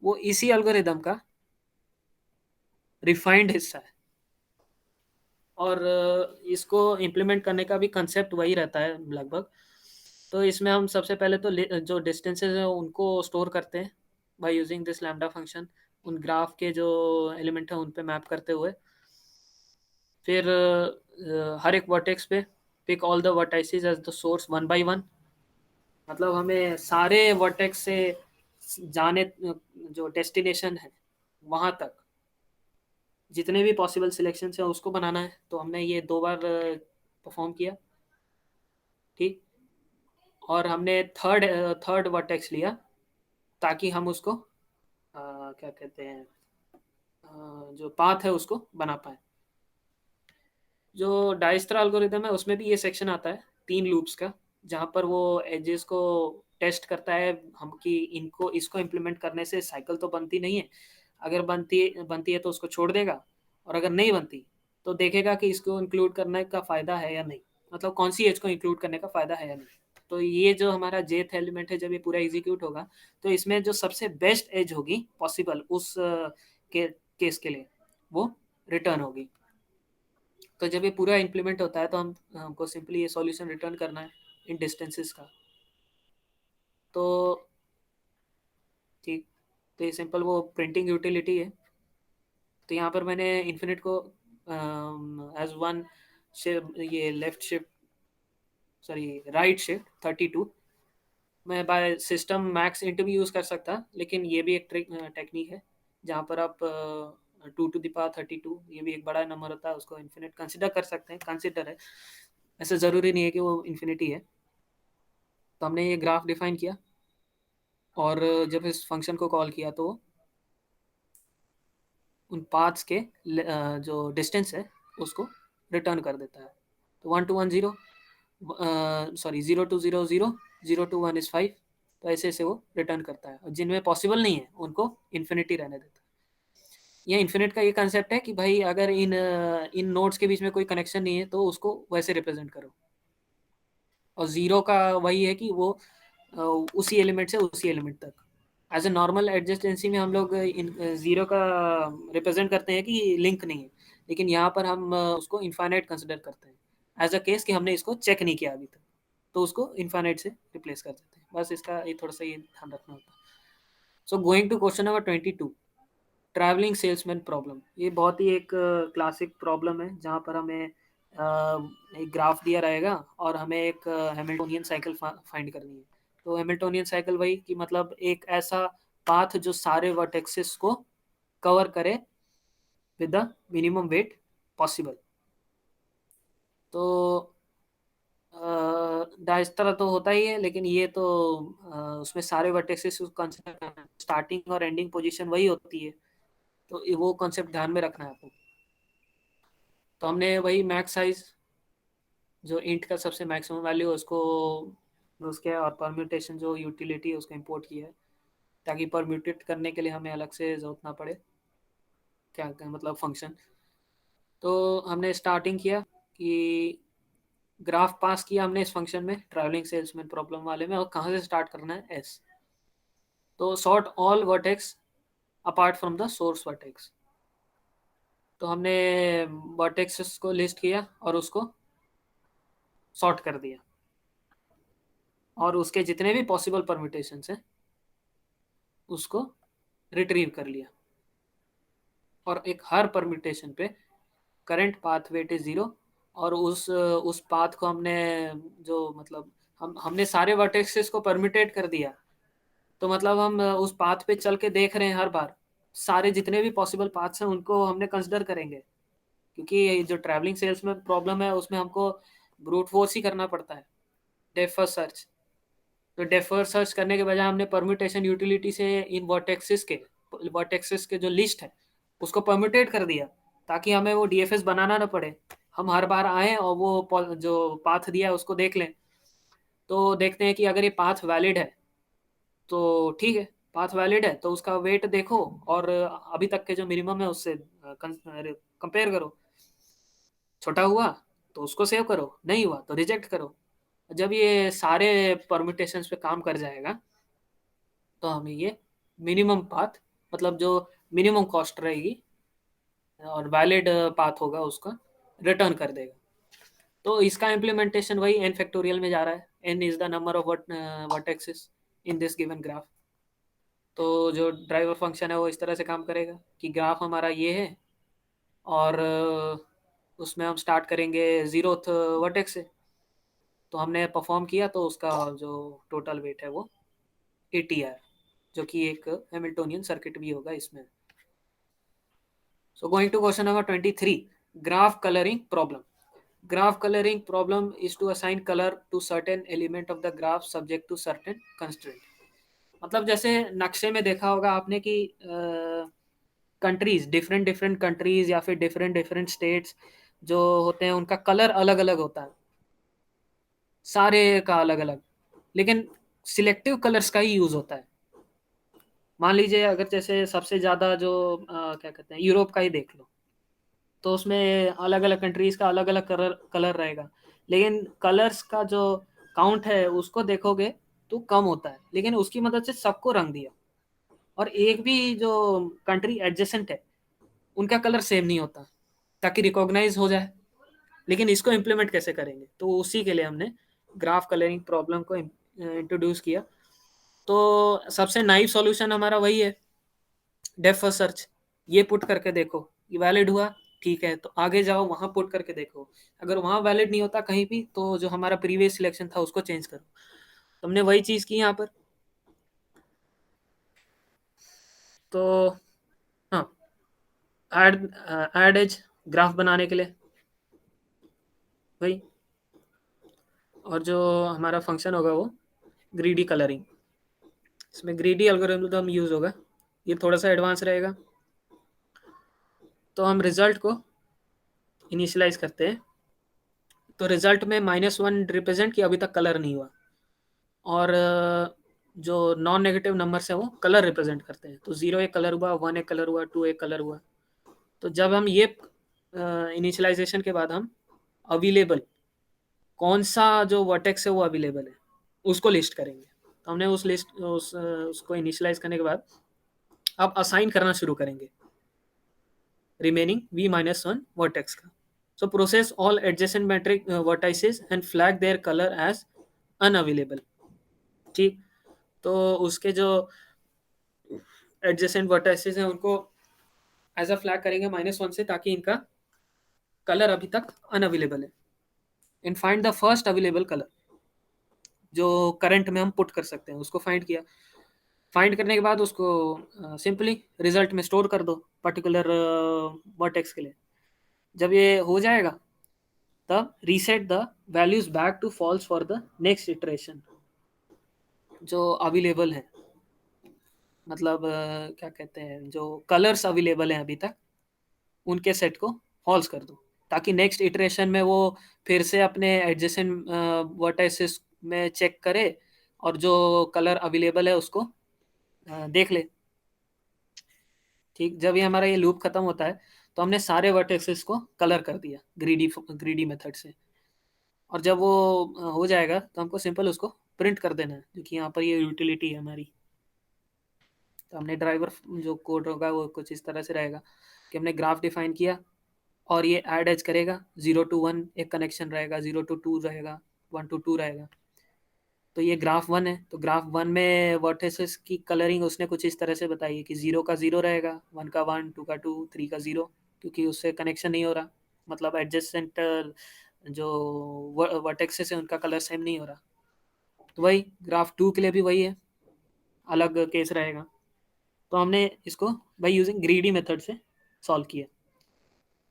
वो इसी अल्गोरिदम का रिफाइंड हिस्सा है, और इसको इम्प्लीमेंट करने का भी कंसेप्ट वही रहता है लगभग। तो इसमें हम सबसे पहले तो जो डिस्टेंसेस हैं उनको स्टोर करते हैं by using this lambda function, उन ग्राफ के जो एलिमेंट हैं उन पे मैप करते हुए। फिर हर एक वर्टेक्स पे pick all the vertices as the source one by one. मतलब हमें सारे वर्टेक्स से जाने जो डेस्टिनेशन है वहाँ तक जितने भी पॉसिबल सिलेक्शन है उसको बनाना है। तो हमने ये 2 बार परफॉर्म किया, ठीक। और हमने थर्ड थर्ड वर्टेक्स लिया ताकि हम उसको क्या कहते हैं जो पाथ है उसको बना पाए। जो डाइस्त्रा एल्गोरिदम है उसमें भी ये सेक्शन आता है 3 लूप्स का, जहाँ पर वो एजेस को टेस्ट करता है हम कि इनको इसको इम्प्लीमेंट करने से साइकिल तो बनती नहीं है। अगर बनती बनती है तो उसको छोड़ देगा, और अगर नहीं बनती तो देखेगा कि इसको इंक्लूड करने का फ़ायदा है या नहीं, मतलब कौन सी एज को इंक्लूड करने का फ़ायदा है या नहीं। तो ये जो हमारा जेथ एलिमेंट है जब ये पूरा एग्जीक्यूट होगा तो इसमें जो सबसे बेस्ट एज होगी पॉसिबल उस केस के लिए वो रिटर्न होगी। तो जब ये पूरा इम्प्लीमेंट होता है तो हमको सिंपली ये सॉल्यूशन रिटर्न करना है इन डिस्टेंसेस का। तो ठीक, तो ये सिंपल वो प्रिंटिंग यूटिलिटी है। तो यहाँ पर मैंने इन्फिनिट को एज वन शिफ्ट, ये left shift, sorry right shift 32, मैं बाय सिस्टम मैक्स इंट भी यूज़ कर सकता, लेकिन ये भी एक टेक्निक है जहाँ पर आप 2 टू द पावर 32, ये भी एक बड़ा नंबर होता है, उसको इन्फिनिट कंसिडर कर सकते हैं, कंसिडर है, ऐसे ज़रूरी नहीं है कि वो इन्फिनिटी है। तो हमने ये ग्राफ डिफाइन किया और जब इस फंक्शन को कॉल किया तो उन पाथ्स के जो डिस्टेंस है उसको रिटर्न कर देता है। तो 1 to 1 0, sorry 0 to 0 0, 0 to 1 is 5। तो ऐसे ऐसे वो रिटर्न करता है, और जिनमें पॉसिबल नहीं है उनको इन्फिनिटी रहने देता है। ये इन्फिनिट का ये कंसेप्ट है कि भाई अगर इन नोड्स के बीच में कोई कनेक्शन नहीं है तो उसको वैसे रिप्रेजेंट करो, और ज़ीरो का वही है कि वो उसी एलिमेंट से उसी एलिमेंट तक। एज ए नॉर्मल एडजेंसी में हम लोग इन ज़ीरो का रिप्रेजेंट करते हैं कि लिंक नहीं है, लेकिन यहाँ पर हम उसको इनफाइनाइट कंसिडर करते हैं एज अ केस कि हमने इसको चेक नहीं किया अभी तक, तो उसको इनफाइनाइट से रिप्लेस कर देते हैं। बस इसका ये थोड़ा सा ये ध्यान रखना होता है। So going to question number 22, travelling salesman problem. ये बहुत ही एक क्लासिक प्रॉब्लम है जहाँ पर हमें एक ग्राफ दिया रहेगा और हमें एक हैमिल्टोनियन साइकिल फाइंड करनी है। तो हैमिल्टोनियन साइकिल वही कि मतलब एक ऐसा पाथ जो सारे वर्टेक्सेस को कवर करे with the minimum weight possible. तो इस तरह तो होता ही है, लेकिन ये तो उसमें सारे वर्टेक्सेस कंसिडर स्टार्टिंग और एंडिंग पोजीशन वही होती है, तो वो कॉन्सेप्ट ध्यान में रखना है आपको। तो हमने वही मैक्स साइज जो इंट का सबसे मैक्सिमम वैल्यू है उसको उसके और परम्यूटेशन जो यूटिलिटी है उसको इंपोर्ट किया है, ताकि परम्यूटेट करने के लिए हमें अलग से जरूरत ना पड़े क्या मतलब फंक्शन। तो हमने स्टार्टिंग किया कि ग्राफ पास किया हमने इस फंक्शन में ट्रैवलिंग सेल्समैन प्रॉब्लम वाले में, और कहाँ से स्टार्ट करना है एस। तो sort all vertex apart from the source vertex. तो हमने वर्टेक्सेस को लिस्ट किया और उसको सॉर्ट कर दिया, और उसके जितने भी पॉसिबल परम्यूटेशंस हैं उसको रिट्रीव कर लिया, और एक हर परम्यूटेशन पे करंट पाथ वेट इज 0। और उस पाथ को हमने जो मतलब हमने सारे वर्टेक्सेस को परम्यूटेट कर दिया, तो मतलब हम उस पाथ पे चल के देख रहे हैं हर बार सारे जितने भी पॉसिबल पाथ्स हैं उनको हमने कंसिडर करेंगे, क्योंकि ये जो ट्रैवलिंग सेल्स में प्रॉब्लम है उसमें हमको ब्रूट फोर्स ही करना पड़ता है, डेप्थ फर्स्ट सर्च। तो डेफर सर्च करने के बजाय हमने परम्यूटेशन यूटिलिटी से इन वर्टेक्सेस के जो लिस्ट है उसको परम्यूटेट कर दिया, ताकि हमें वो डीएफएस बनाना ना पड़े। हम हर बार आए और वो जो पाथ दिया है उसको देख लें। तो देखते हैं कि अगर ये पाथ वैलिड है तो ठीक है, पाथ वैलिड है तो उसका वेट देखो और अभी तक के जो मिनिमम है उससे कंपेयर करो। छोटा हुआ तो उसको सेव करो, नहीं हुआ तो रिजेक्ट करो। जब ये सारे परम्यूटेशंस पे काम कर जाएगा तो हमें ये मिनिमम पाथ, मतलब जो मिनिमम कॉस्ट रहेगी और वैलिड पाथ होगा उसका रिटर्न कर देगा। तो इसका इम्प्लीमेंटेशन वही n फैक्टोरियल में जा रहा है। n is the number of vertexes in this given graph. तो जो ड्राइवर फंक्शन है वो इस तरह से काम करेगा कि ग्राफ हमारा ये है और उसमें हम स्टार्ट करेंगे जीरोथ वर्टेक्स से। तो हमने परफॉर्म किया तो उसका जो टोटल वेट है वो 80 है, जो कि एक हैमिल्टोनियन सर्किट भी होगा इसमें। So going to question number 23, graph coloring problem. Graph coloring problem is to assign color to certain element of the graph subject to certain constraint. मतलब जैसे नक्शे में देखा होगा आपने कि कंट्रीज, डिफरेंट डिफरेंट कंट्रीज या फिर डिफरेंट डिफरेंट स्टेट्स जो होते हैं उनका कलर अलग अलग होता है, सारे का अलग अलग, लेकिन सिलेक्टिव कलर्स का ही यूज होता है। मान लीजिए अगर जैसे सबसे ज़्यादा जो क्या कहते हैं यूरोप का ही देख लो, तो उसमें अलग अलग कंट्रीज का अलग अलग कलर कलर रहेगा, लेकिन कलर्स का जो काउंट है उसको देखोगे तो कम होता है, लेकिन उसकी मदद से सबको रंग दिया। और एक भी जो कंट्री एडजेसेंट है उनका कलर सेम नहीं होता, ताकि रिकॉग्नाइज हो जाए। लेकिन इसको इम्प्लीमेंट कैसे करेंगे, तो उसी के लिए हमने ग्राफ कलरिंग प्रॉब्लम को इंट्रोड्यूस किया। तो सबसे नाइव सॉल्यूशन हमारा वही है, डेप्थ फर्स्ट सर्च। ये पुट करके देखो, ये वैलिड हुआ ठीक है तो आगे जाओ वहां पुट करके देखो, अगर वहां वैलिड नहीं होता कहीं भी तो जो हमारा प्रीवियस सिलेक्शन था उसको चेंज करो। तुमने वही चीज की यहाँ पर। तो हाँ, ऐड ऐड एज ग्राफ बनाने के लिए वही, और जो हमारा फंक्शन होगा वो ग्रीडी कलरिंग। इसमें ग्रीडी एल्गोरिथम यूज होगा, ये थोड़ा सा एडवांस रहेगा। तो हम रिजल्ट को इनिशियलाइज करते हैं। तो रिजल्ट में -1 रिप्रेजेंट कि अभी तक कलर नहीं हुआ, और जो नॉन नेगेटिव नंबर्स है वो कलर रिप्रेजेंट करते हैं। तो 0 एक कलर हुआ, 1 एक कलर हुआ, 2 एक कलर हुआ। तो जब हम ये इनिशियलाइजेशन के बाद हम अवेलेबल कौन सा जो वर्टेक्स है वो अवेलेबल है उसको लिस्ट करेंगे। तो हमने उसको इनिशियलाइज करने के बाद अब असाइन करना शुरू करेंगे रिमेनिंग v-1 वर्टेक्स का। So process all adjacent matrix vertices and flag their colour as unavailable. ठीक, तो उसके जो एडजेसेंट वर्टाइसेस हैं उनको एज अ फ्लैग करेंगे -1 से, ताकि इनका कलर अभी तक अनअवेलेबल है। And find the first available colour जो करंट में हम पुट कर सकते हैं, उसको फाइंड किया। फाइंड करने के बाद उसको सिंपली रिजल्ट में स्टोर कर दो पर्टिकुलर वर्टेक्स के लिए। जब ये हो जाएगा तब reset the values back to false for the next iteration जो अवेलेबल है। मतलब क्या कहते हैं, जो कलर्स अवेलेबल हैं अभी तक उनके सेट को फॉल्स कर दो, ताकि नेक्स्ट इटरेशन में वो फिर से अपने एडजेसेंट वर्टाइसेस में चेक करे और जो कलर अवेलेबल है उसको देख ले। ठीक, जब ये हमारा ये लूप खत्म होता है तो हमने सारे वर्टेक्सेस को कलर कर दिया ग्रीडी मेथड से। और जब वो हो जाएगा तो हमको सिंपल उसको प्रिंट कर देना है, जो कि यहाँ पर ये यूटिलिटी है हमारी। तो हमने ड्राइवर जो कोड होगा वो कुछ इस तरह से रहेगा कि हमने ग्राफ डिफाइन किया और ये ऐड एज करेगा, 0 to 1 एक कनेक्शन रहेगा, 0 to 2 रहेगा, 1 to 2 रहेगा। तो ये ग्राफ 1 है, तो ग्राफ 1 में वर्टिसेस की कलरिंग उसने कुछ इस तरह से बताई है कि 0 का 0 रहेगा, 1 का 1, 2 का 2, 3 का 0, क्योंकि उससे कनेक्शन नहीं हो रहा, मतलब एडजेसेंट जो वर्टेक्सेस है उनका कलर सेम नहीं हो रहा। तो वही ग्राफ 2 के लिए भी वही है, अलग केस रहेगा। तो हमने इसको बाई यूजिंग ग्रीडी मेथड से सॉल्व किया।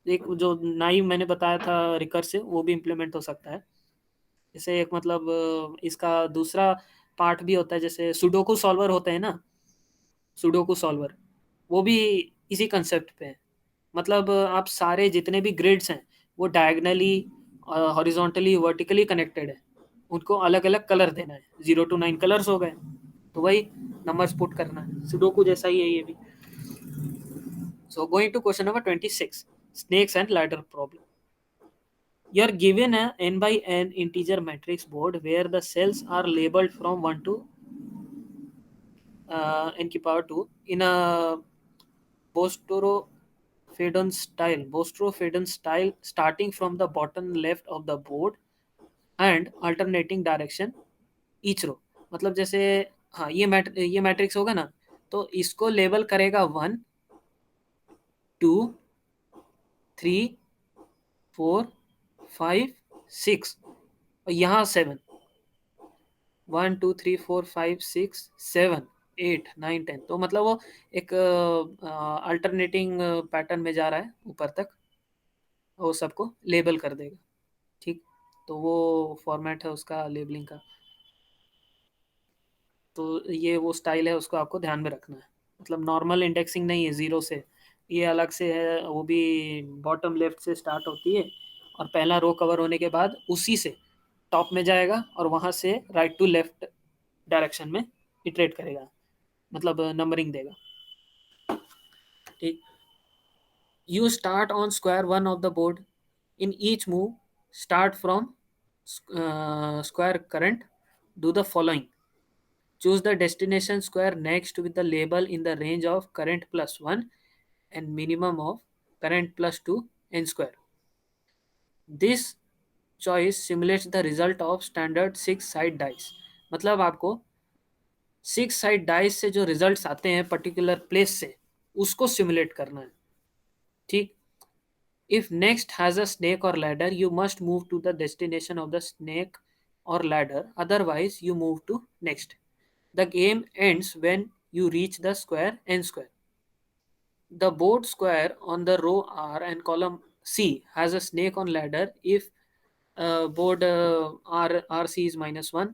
एक जो नाइव मैंने बताया था रिकर्सिव, वो भी इम्प्लीमेंट हो सकता है। जैसे एक मतलब इसका दूसरा पार्ट भी होता है, जैसे सुडोकू सॉल्वर होते हैं ना, सुडोकू सॉल्वर, वो भी इसी कंसेप्ट पे है। मतलब आप सारे जितने भी ग्रिड्स हैं वो डायगनली, हॉरिजॉन्टली, वर्टिकली कनेक्टेड है, उनको अलग अलग कलर देना है, 0 to 9 कलर्स हो गए, तो वही नंबर्स पुट करना है, सुडोकू जैसा ही है ये भी। So going to question number 26, snakes and ladder problem. You are given a n by n integer matrix board where the cells are labeled from 1 to n की power 2 in a Bostrophédon style starting from the bottom left of the board and alternating direction each row. मतलब जैसे, हाँ ये matrix होगा ना, तो इसको label करेगा 1, 2, 3, 4, 5, 6 और यहाँ 7, 1 2 3 4 5 6 7 8 9 10, तो मतलब वो एक अल्टरनेटिंग पैटर्न में जा रहा है ऊपर तक, वो सबको लेबल कर देगा। ठीक, तो वो फॉर्मेट है उसका लेबलिंग का। तो ये वो स्टाइल है, उसको आपको ध्यान में रखना है। मतलब नॉर्मल इंडेक्सिंग नहीं है जीरो से, ये अलग से है, वो भी बॉटम लेफ्ट से स्टार्ट होती है और पहला रो कवर होने के बाद उसी से टॉप में जाएगा और वहाँ से राइट टू लेफ्ट डायरेक्शन में इटरेट करेगा, मतलब नंबरिंग देगा। ठीक, you start on square one of the board, in each move start from square current, do the following, choose the destination square next with the label in the range of current plus 1 and minimum of current plus 2 n square. This choice simulates the result of standard 6 side dice. मतलब आपको 6 side dice से जो results आते हैं particular place से, उसको simulate करना है। ठीक, if next has a snake और ladder you must move to the destination of the snake or ladder, otherwise you move to next. The game ends when you reach the square n square. The board square on the row R and column C has a snake on ladder if board RC is -1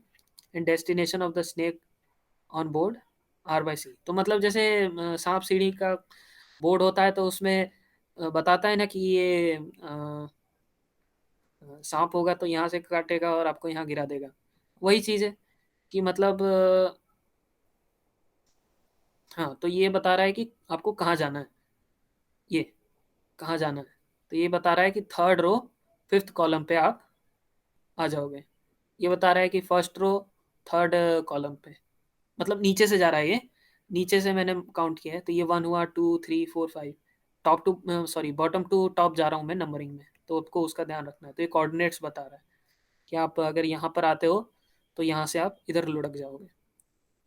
and destination of the snake on board R by C. तो मतलब जैसे सांप सीढ़ी का board होता है तो उसमें बताता है ना कि ये सांप होगा तो यहाँ से काटेगा और आपको यहाँ गिरा देगा। वही चीज़ है कि मतलब हाँ, तो ये बता रहा है कि आपको कहाँ जाना है, ये कहाँ जाना है। तो ये बता रहा है कि थर्ड रो फिफ्थ कॉलम पे आप आ जाओगे। ये बता रहा है कि फर्स्ट रो थर्ड कॉलम पे, मतलब नीचे से जा रहा है ये, नीचे से मैंने काउंट किया है, तो ये 1 हुआ, 2 3 4 5, top to sorry bottom to top जा रहा हूँ मैं नंबरिंग में, तो आपको उसका ध्यान रखना है। तो ये कोऑर्डिनेट्स बता रहा है कि आप अगर यहाँ पर आते हो तो यहाँ से आप इधर लुढ़क जाओगे।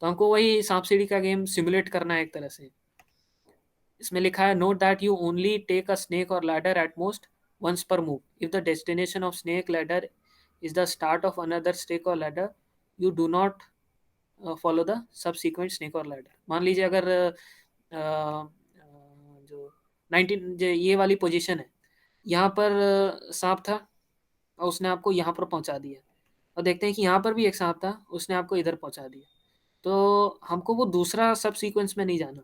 तो हमको वही सांप सीढ़ी का गेम सिमुलेट करना है एक तरह से। इसमें लिखा है note that you only take a snake और लैडर एट मोस्ट वंस पर move, if the destination of snake ladder is the start of another snake और ladder you do not follow the subsequent snake और ladder. मान लीजिए अगर जो 19 ये वाली पोजीशन है, यहाँ पर सांप था और उसने आपको यहाँ पर पहुँचा दिया, और देखते हैं कि यहाँ पर भी एक सांप था, उसने आपको इधर पहुँचा दिया। तो हमको वो दूसरा सब सीक्वेंस में नहीं जाना,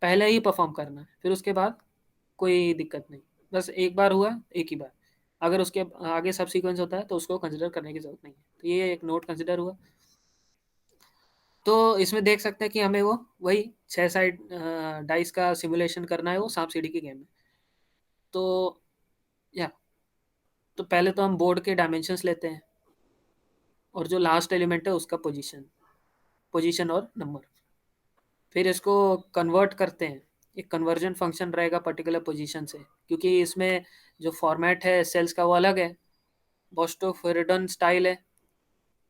पहले ही परफॉर्म करना है, फिर उसके बाद कोई दिक्कत नहीं। बस एक बार हुआ, एक ही बार, अगर उसके आगे सब सीक्वेंस होता है तो उसको कंसिडर करने की ज़रूरत नहीं है। तो ये एक नोट कंसिडर हुआ। तो इसमें देख सकते हैं कि हमें वो वही 6 साइड डाइस का सिमुलेशन करना है वो सांप सीढ़ी के गेम में। तो या तो पहले तो हम बोर्ड के डायमेंशंस लेते हैं और जो लास्ट एलिमेंट है उसका पोजीशन, पोजीशन और नंबर, फिर इसको कन्वर्ट करते हैं। एक कन्वर्जन फंक्शन रहेगा पर्टिकुलर पोजीशन से, क्योंकि इसमें जो फॉर्मेट है सेल्स का वो अलग है, बोस्टोफेरेडन स्टाइल है,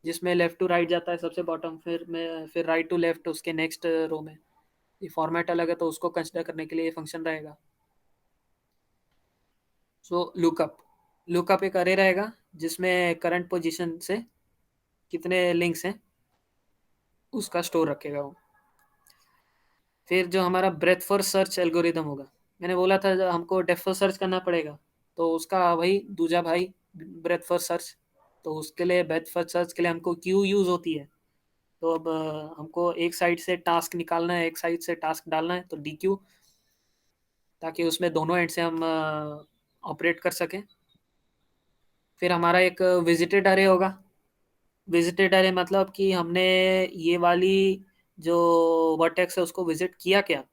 जिसमें लेफ्ट टू राइट जाता है सबसे बॉटम, फिर राइट टू लेफ्ट उसके नेक्स्ट रो में। ये फॉर्मेट अलग है तो उसको कंसिडर करने के लिए ये फंक्शन रहेगा। सो लुकअप, लुकअप एक अरे रहेगा जिसमें करंट पोजीशन से कितने लिंक्स हैं उसका स्टोर रखेगा वो। फिर जो हमारा ब्रेथ फर्स्ट सर्च एल्गोरिदम होगा, मैंने बोला था हमको डेप्थ फर्स्ट सर्च करना पड़ेगा, तो उसका वही दूजा भाई ब्रेथ फर्स्ट सर्च। तो उसके लिए ब्रेथ फर्स्ट सर्च के लिए हमको क्यू यूज़ होती है, तो अब हमको एक साइड से टास्क निकालना है, एक साइड से टास्क डालना है, तो डी क्यू, ताकि उसमें दोनों एंड से हम ऑपरेट कर सकें। फिर हमारा एक विजिटेड अरे होगा। विजिटेड अरे मतलब कि हमने ये वाली जो वर्टेक्स है उसको विजिट किया क्या।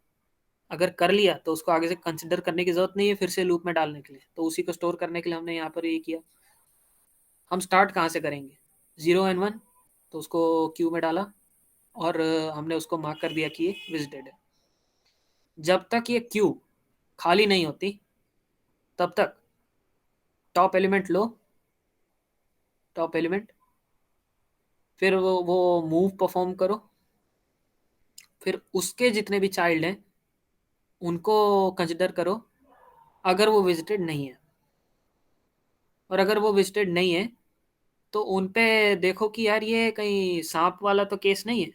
अगर कर लिया तो उसको आगे से कंसिडर करने की जरूरत नहीं है फिर से लूप में डालने के लिए, तो उसी को स्टोर करने के लिए हमने यहाँ पर ये किया। हम स्टार्ट कहाँ से करेंगे, 0 and 1, तो उसको क्यू में डाला और हमने उसको मार्क कर दिया कि ये विजिटेड है। जब तक ये क्यू खाली नहीं होती तब तक टॉप एलिमेंट लो, टॉप एलिमेंट, फिर वो मूव परफॉर्म करो, फिर उसके जितने भी चाइल्ड हैं उनको कंसिडर करो अगर वो विजिटेड नहीं है। और अगर वो विजिटेड नहीं है तो उन पे देखो कि यार ये कहीं सांप वाला तो केस नहीं है,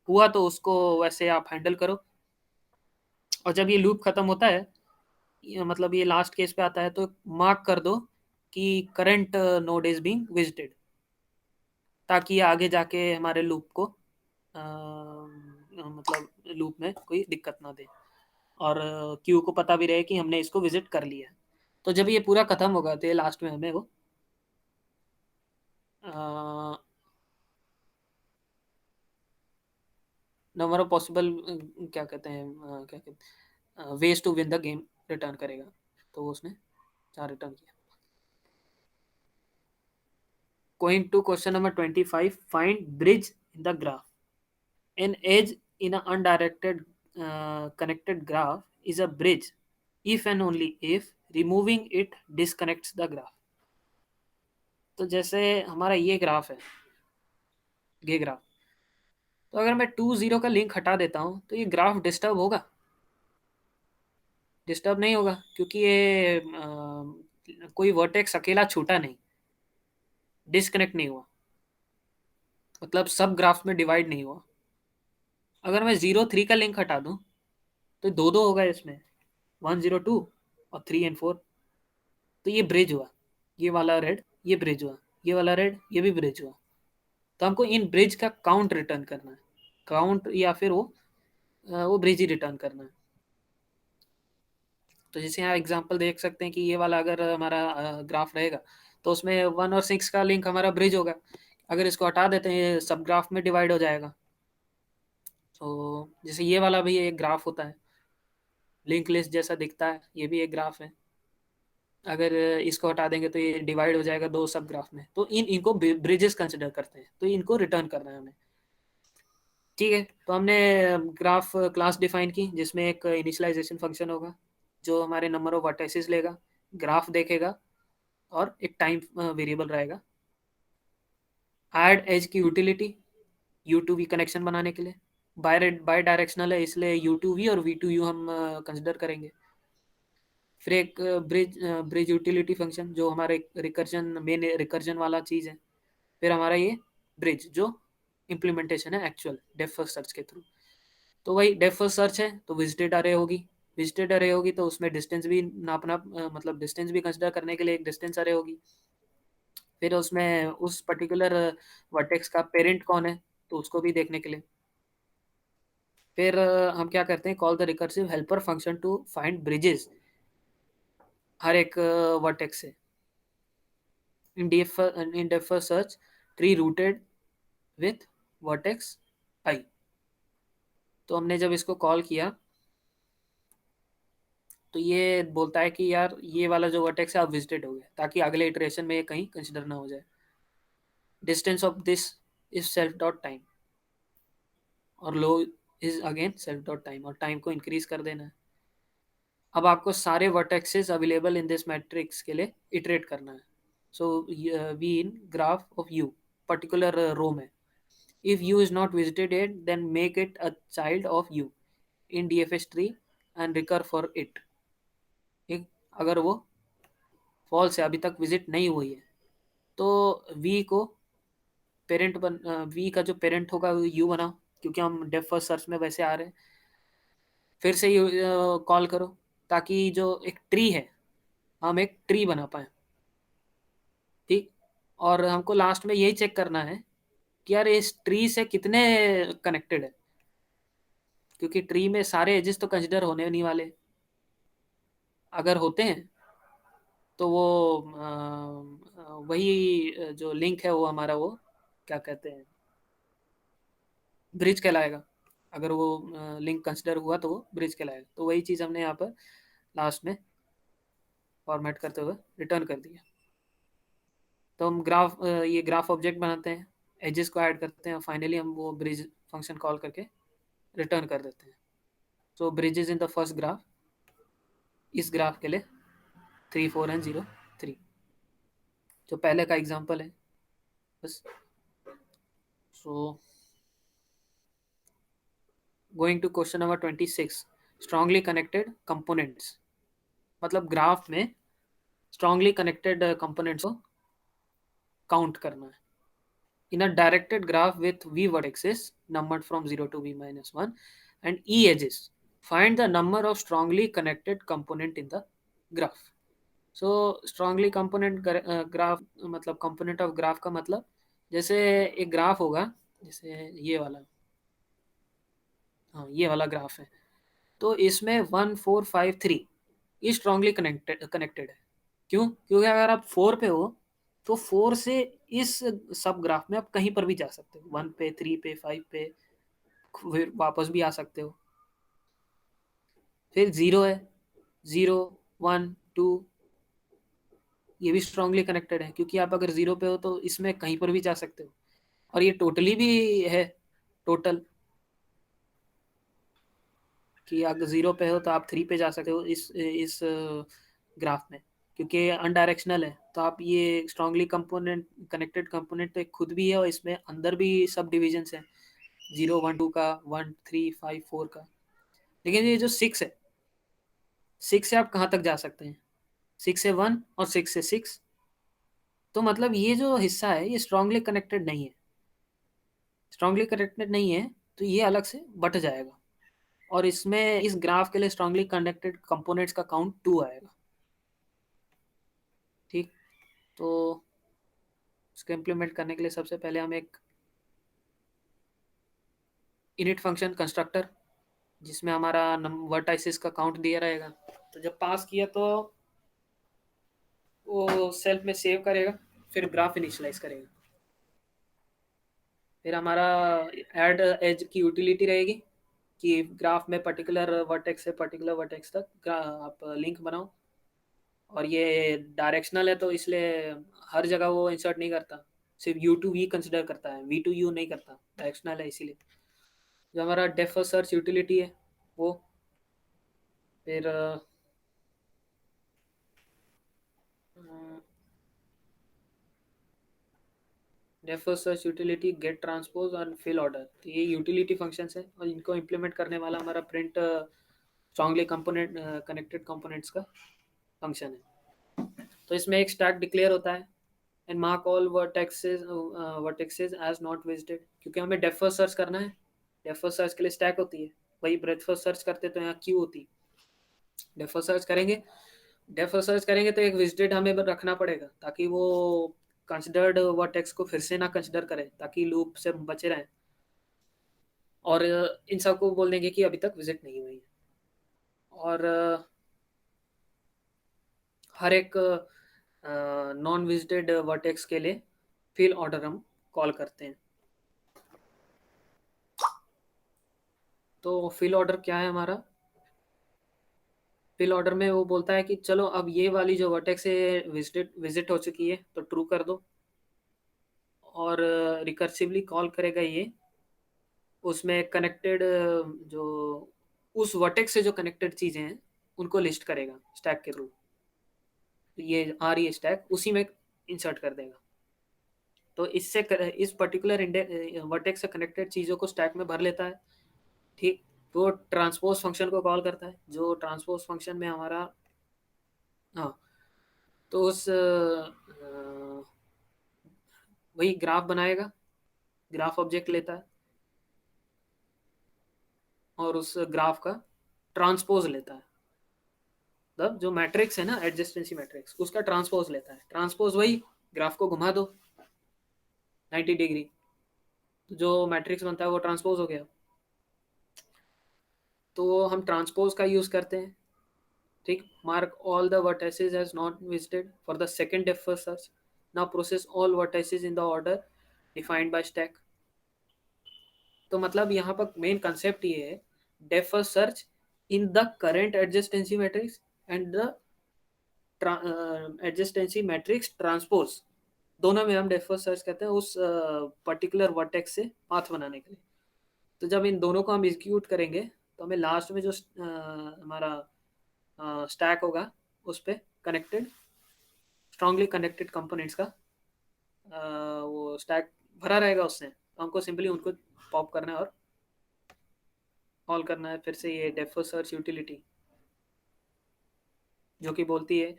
हुआ तो उसको वैसे आप हैंडल करो। और जब ये लूप खत्म होता है, मतलब ये लास्ट केस पे आता है, तो मार्क कर दो कि current node is being visited, ताकि ये आगे जाके हमारे लूप को मतलब लूप में कोई दिक्कत ना दे, और क्यू को पता भी रहे कि हमने इसको विजिट कर लिया है। तो जब ये पूरा खत्म होगा तो ये लास्ट में हमें वो नंबर ऑफ पॉसिबल क्या कहते हैं क्या कहते हैं ways to win the game return करेगा। तो उसने 4 रिटर्न किया। Going to question number 25, find bridge in the graph. An edge in an undirected connected graph is a bridge if and only if removing it disconnects the graph। तो जैसे हमारा ये graph है, ये ग्राफ, तो अगर मैं 2 0 का लिंक हटा देता हूँ तो ये ग्राफ डिस्टर्ब होगा, डिस्टर्ब नहीं होगा, क्योंकि ये कोई वर्टेक्स अकेला छूटा नहीं, डिस्कनेक्ट नहीं हुआ, मतलब सब ग्राफ में डिवाइड नहीं हुआ। अगर मैं 0 3 का लिंक हटा दूँ तो दो दो होगा इसमें, 1 0 2 और 3 and 4। तो ये ब्रिज हुआ, ये वाला रेड ये ब्रिज हुआ, ये वाला रेड ये भी ब्रिज हुआ। तो हमको इन ब्रिज का काउंट रिटर्न करना है, काउंट या फिर वो ब्रिज ही रिटर्न करना है। तो जैसे यहाँ एग्जांपल देख सकते हैं कि ये वाला अगर हमारा ग्राफ रहेगा तो उसमें 1 और 6 का लिंक हमारा ब्रिज होगा। अगर इसको हटा देते हैं ये सब ग्राफ में डिवाइड हो जाएगा। तो जैसे ये वाला भी एक ग्राफ होता है, लिंक लिस्ट जैसा दिखता है, ये भी एक ग्राफ है। अगर इसको हटा देंगे तो ये डिवाइड हो जाएगा दो सब ग्राफ में, तो इनको ब्रिजेस कंसिडर करते हैं, तो इनको रिटर्न करना है हमें। ठीक है, तो हमने ग्राफ क्लास डिफाइन की जिसमें एक इनिशियलाइजेशन फंक्शन होगा जो हमारे नंबर ऑफ वर्टिसेस लेगा, ग्राफ देखेगा, और एक टाइम वेरिएबल रहेगा। ऐड एज की utility, U to V connection बनाने के लिए, बाय डायरेक्शनल है इसलिए यू टू वी और वी टू यू हम कंसिडर करेंगे। फिर एक ब्रिज यूटिलिटी फंक्शन जो हमारे रिकर्जन मेन रिकर्जन वाला चीज़ है। फिर हमारा ये ब्रिज जो इम्प्लीमेंटेशन है एक्चुअल डेप्थ फर्स्ट सर्च के थ्रू। तो वही डेप्थ फर्स्ट सर्च है तो विजिटेड अरे होगी, विजिटेड अरे होगी तो उसमें डिस्टेंस भी नापना, मतलब डिस्टेंस भी कंसिडर करने के लिए एक डिस्टेंस अरे होगी। फिर उसमें उस पर्टिकुलर वर्टेक्स का पेरेंट कौन है तो उसको भी देखने के लिए। फिर हम क्या करते हैं, call the recursive helper function to find bridges हर एक वर्टेक्स से in depth first search tree rooted with vertex I। तो हमने जब इसको कॉल किया तो ये बोलता है कि यार ये वाला जो वर्टेक्स है आप विजिटेड हो गए, ताकि अगले इटरेशन में ये कहीं कंसिडर ना हो जाए। Distance of this is self dot time, और low is again self dot time, और टाइम को इंक्रीज कर देना है। अब आपको सारे vertexes available in this matrix के लिए इटरेट करना है। So we in graph of u particular row में, if u is not visited yet then make it a child of u in dfs tree and recur for it। ठीक, अगर वो false है, अभी तक विजिट नहीं हुई है, तो v को पेरेंट बन v का जो पेरेंट होगा वो u बनाओ, क्योंकि हम डेफ फर्स्ट सर्च में वैसे आ रहे हैं। फिर से कॉल करो ताकि जो एक ट्री है हम एक ट्री बना पाए। ठीक, और हमको लास्ट में यही चेक करना है कि यार इस ट्री से कितने कनेक्टेड है, क्योंकि ट्री में सारे एजेस तो कंसिडर होने नहीं वाले। अगर होते हैं तो वो वही जो लिंक है वो हमारा वो क्या कहते हैं, ब्रिज कहलाएगा। अगर वो लिंक कंसिडर हुआ तो वो ब्रिज कहलाएगा। तो वही चीज़ हमने यहाँ पर लास्ट में फॉर्मेट करते हुए रिटर्न कर दिया। तो हम ये ग्राफ ऑब्जेक्ट बनाते हैं, एजेस को ऐड करते हैं, और फाइनली हम वो ब्रिज फंक्शन कॉल करके रिटर्न कर देते हैं। So bridges in the first graph, इस ग्राफ के लिए 3 4 एंड 0 3, जो पहले का एग्जाम्पल है बस। So going to question number 26, strongly connected components. मतलब ग्राफ में स्ट्रांगली कनेक्टेड कंपोनेंट्स को काउंट करना है। In a directed graph with v vertices numbered from 0 to v minus 1 and e edges, find the number of strongly connected component in the graph. So strongly component graph मतलब component of graph का मतलब, जैसे एक graph होगा, जैसे ये वाला, हाँ ये वाला ग्राफ है, तो इसमें 1 4 5 3 ये स्ट्रांगली कनेक्टेड है। क्यों? क्योंकि अगर आप 4 पे हो तो 4 से इस सब ग्राफ में आप कहीं पर भी जा सकते हो, 1 पे 3 पे 5 पे, फिर वापस भी आ सकते हो। फिर 0 है, 0 1 2, ये भी स्ट्रांगली कनेक्टेड है, क्योंकि आप अगर 0 पे हो तो इसमें कहीं पर भी जा सकते हो। और ये टोटली भी है, टोटल, कि अगर 0 पे हो तो आप 3 पे जा सकते हो इस ग्राफ में, क्योंकि अनडायरेक्शनल है। तो आप ये स्ट्रांगली कंपोनेंट कनेक्टेड कंपोनेंट तो एक खुद भी है, और इसमें अंदर भी सब डिविजन्स हैं, 0 1 2 का, 1 3 5 4 का। लेकिन ये जो 6 है, 6 से आप कहाँ तक जा सकते हैं? 6 से 1 और 6 से 6, तो मतलब ये जो हिस्सा है ये स्ट्रांगली कनेक्टेड नहीं है। स्ट्रांगली कनेक्टेड नहीं है तो ये अलग से बट जाएगा, और इसमें इस ग्राफ के लिए स्ट्रांगली कनेक्टेड कंपोनेंट्स का काउंट 2 आएगा। ठीक, तो इसको इम्प्लीमेंट करने के लिए सबसे पहले हम एक इनिट फंक्शन कंस्ट्रक्टर, जिसमें हमारा वर्टाइसिस का काउंट दिया रहेगा, तो जब पास किया तो वो सेल्फ में सेव करेगा, फिर ग्राफ इनिशियलाइज करेगा। फिर हमारा ऐड एज की यूटिलिटी रहेगी कि ग्राफ में पर्टिकुलर वर्टेक्स से पर्टिकुलर वर्टेक्स तक आप लिंक बनाओ, और ये डायरेक्शनल है तो इसलिए हर जगह वो इंसर्ट नहीं करता, सिर्फ यू टू वी कंसिडर करता है, वी टू यू नहीं करता, डायरेक्शनल है इसीलिए। जो हमारा डेफ सर्च यूटिलिटी है वो, फिर DF search utility, get transpose और फिल ऑर्डर, तो ये यूटिलिटी फंक्शंस है, और इनको इम्प्लीमेंट करने वाला हमारा print strongly component connected components का फंक्शन है। तो इसमें एक स्टैक डिक्लेयर होता है, and mark all vertexes as not visited, क्योंकि हमें डेप्थ फर्स्ट सर्च करना है। डेप्थ फर्स्ट सर्च के लिए स्टैक होती है, वही ब्रेथ फर्स्ट सर्च करते तो यहाँ क्यू होती। डेप्थ फर्स्ट सर्च करेंगे, डेप्थ फर्स्ट सर्च करेंगे तो एक विजिटेड हमें रखना पड़ेगा, ताकि वो कंसिडर्ड वर्टेक्स को फिर से ना कंसिडर करें, ताकि लूप से बचे रहें। और इन सबको बोल देंगे कि अभी तक विजिट नहीं हुई है। और हर एक नॉन विजिटेड वर्टेक्स के लिए फिल ऑर्डर हम कॉल करते हैं। तो फिल ऑर्डर क्या है हमारा? फिल ऑर्डर में वो बोलता है कि चलो अब ये वाली जो वर्टेक्स है विजिट हो चुकी है तो ट्रू कर दो, और रिकर्सिवली कॉल करेगा ये, उसमें कनेक्टेड जो उस वर्टेक्स से जो कनेक्टेड चीज़ें हैं उनको लिस्ट करेगा स्टैक के थ्रू। तो ये आ रही है स्टैक, उसी में इंसर्ट कर देगा। तो इस पर्टिकुलर वर्टेक्स से कनेक्टेड चीज़ों को स्टैक में भर लेता है। ठीक, तो ट्रांसपोज फंक्शन को कॉल करता है, जो ट्रांसपोज फंक्शन में हमारा, हाँ, तो उस वही ग्राफ बनाएगा, ग्राफ ऑब्जेक्ट लेता है, और उस ग्राफ का ट्रांसपोज लेता है। मतलब जो मैट्रिक्स है ना, एडजेस्टेंसी मैट्रिक्स, उसका ट्रांसपोज लेता है। ट्रांसपोज वही ग्राफ को घुमा दो 90 डिग्री, तो जो मैट्रिक्स बनता है वो ट्रांसपोज हो गया। तो हम ट्रांसपोज का यूज़ करते हैं, ठीक। Mark all the vertices as not visited for the second depth first search. Now process all vertices in the order defined by stack. तो मतलब यहाँ पर मेन कंसेप्ट ये है, depth first search in the current adjacency matrix and the adjacency matrix transpose, दोनों में हम depth first search करते हैं उस पर्टिकुलर वर्टेक्स से पाथ बनाने के लिए। तो जब इन दोनों को हम एग्जीक्यूट करेंगे तो हमें लास्ट में जो हमारा स्टैक होगा उस पर कनेक्टेड, स्ट्रांगली कनेक्टेड कंपोनेंट्स का वो स्टैक भरा रहेगा उससे। तो हमको सिंपली उनको पॉप करना है और कॉल करना है फिर से ये डेप्थ फर्स्ट सर्च यूटिलिटी, जो कि बोलती है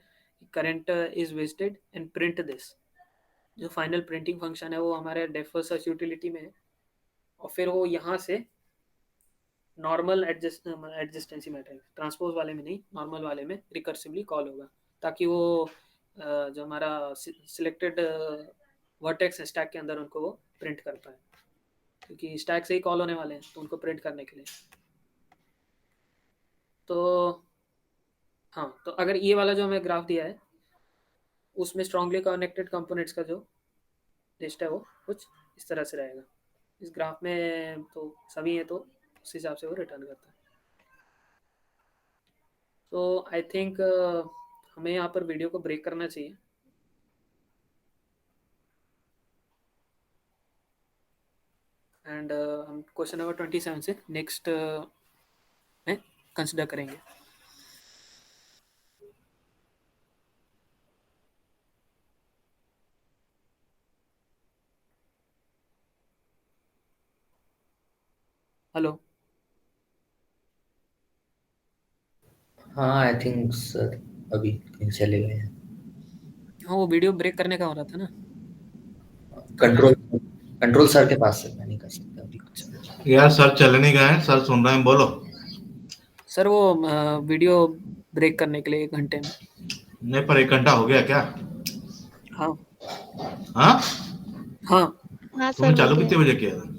current is visited and print this. जो फाइनल प्रिंटिंग फंक्शन है वो हमारे डेप्थ फर्स्ट सर्च यूटिलिटी में है, और फिर वो यहाँ से नॉर्मल एडजस्टेंसी मैट्रिक्स, ट्रांसपोज वाले में नहीं, नॉर्मल वाले में रिकर्सिवली कॉल होगा, ताकि वो जो हमारा सिलेक्टेड वर्टेक्स है स्टैक के अंदर उनको वो प्रिंट कर पाए, क्योंकि स्टैक से ही कॉल होने वाले हैं तो उनको प्रिंट करने के लिए। तो हाँ, तो अगर ये वाला जो हमें ग्राफ दिया है उसमें स्ट्रांगली कनेक्टेड कंपोनेंट्स का जो लिस्ट है वो कुछ इस तरह से रहेगा। इस ग्राफ में तो सभी हैं तो उस हिसाब से वो रिटर्न करता है। तो आई थिंक हमें यहाँ पर वीडियो को ब्रेक करना चाहिए एंड हम क्वेश्चन नंबर 27 से नेक्स्ट में कंसिडर करेंगे। हेलो। हाँ आई थिंक सर अभी कहीं चले गए हैं। हाँ, वो वीडियो ब्रेक करने का हो रहा था ना, कट रहा कंट्रोल था। कंट्रोल सर के पास से मैं नहीं कर सकता अभी। अच्छा यार सर चले नहीं गए हैं, सर सुन रहे हैं, बोलो। सर, वो वीडियो ब्रेक करने के लिए 1 घंटे में। नहीं पर 1 घंटा हो गया क्या? हाँ हाँ, हाँ। हाँ तुमने सर, हो चालू गया। कितने बजे किया था?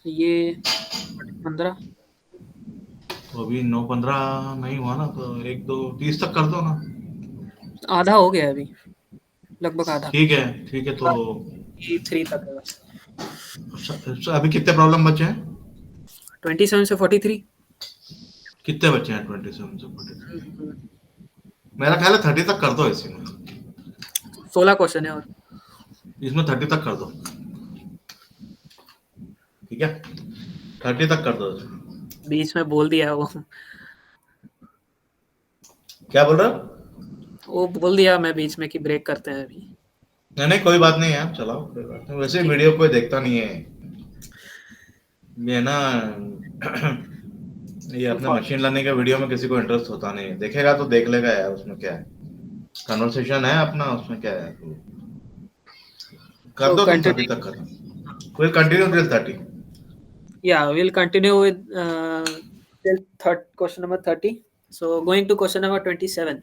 ये 15। तो अभी 9:15 नहीं हुआ ना, तो 1, 2, 30 तक कर दो ना। आधा हो गया अभी, लगभग आधा। ठीक है तो 3 तक है बस। अभी कितने प्रॉब्लम बचे हैं? 27 से 43। कितने बचे हैं 27 से 43? मेरा ख्याल है 30 तक कर दो इसी में। 16 क्वेश्चन है और। इसमें 30 तक कर दो, ठीक है? 30 तक कर दो। बीच में बोल दिया वो क्या बोल रहे हो? वो बोल दिया मैं बीच में कि ब्रेक करते हैं अभी। नहीं नहीं कोई बात नहीं यार, चलाओ, कोई बात नहीं। वैसे ठीक। वीडियो कोई देखता नहीं है ये ना। ये अपने मशीन लर्निंग के वीडियो में किसी को इंटरेस्ट होता नहीं है, देखेगा तो देख लेगा यार, उसमें क्या है, कन्वर्सेशन है अपना, उसमें क्या है। कर तो दो तुम 30 कंटिन्यू, तक खत्म। Will continue till 30। yeah, we'll continue with till third question number 30. So going to question number 27,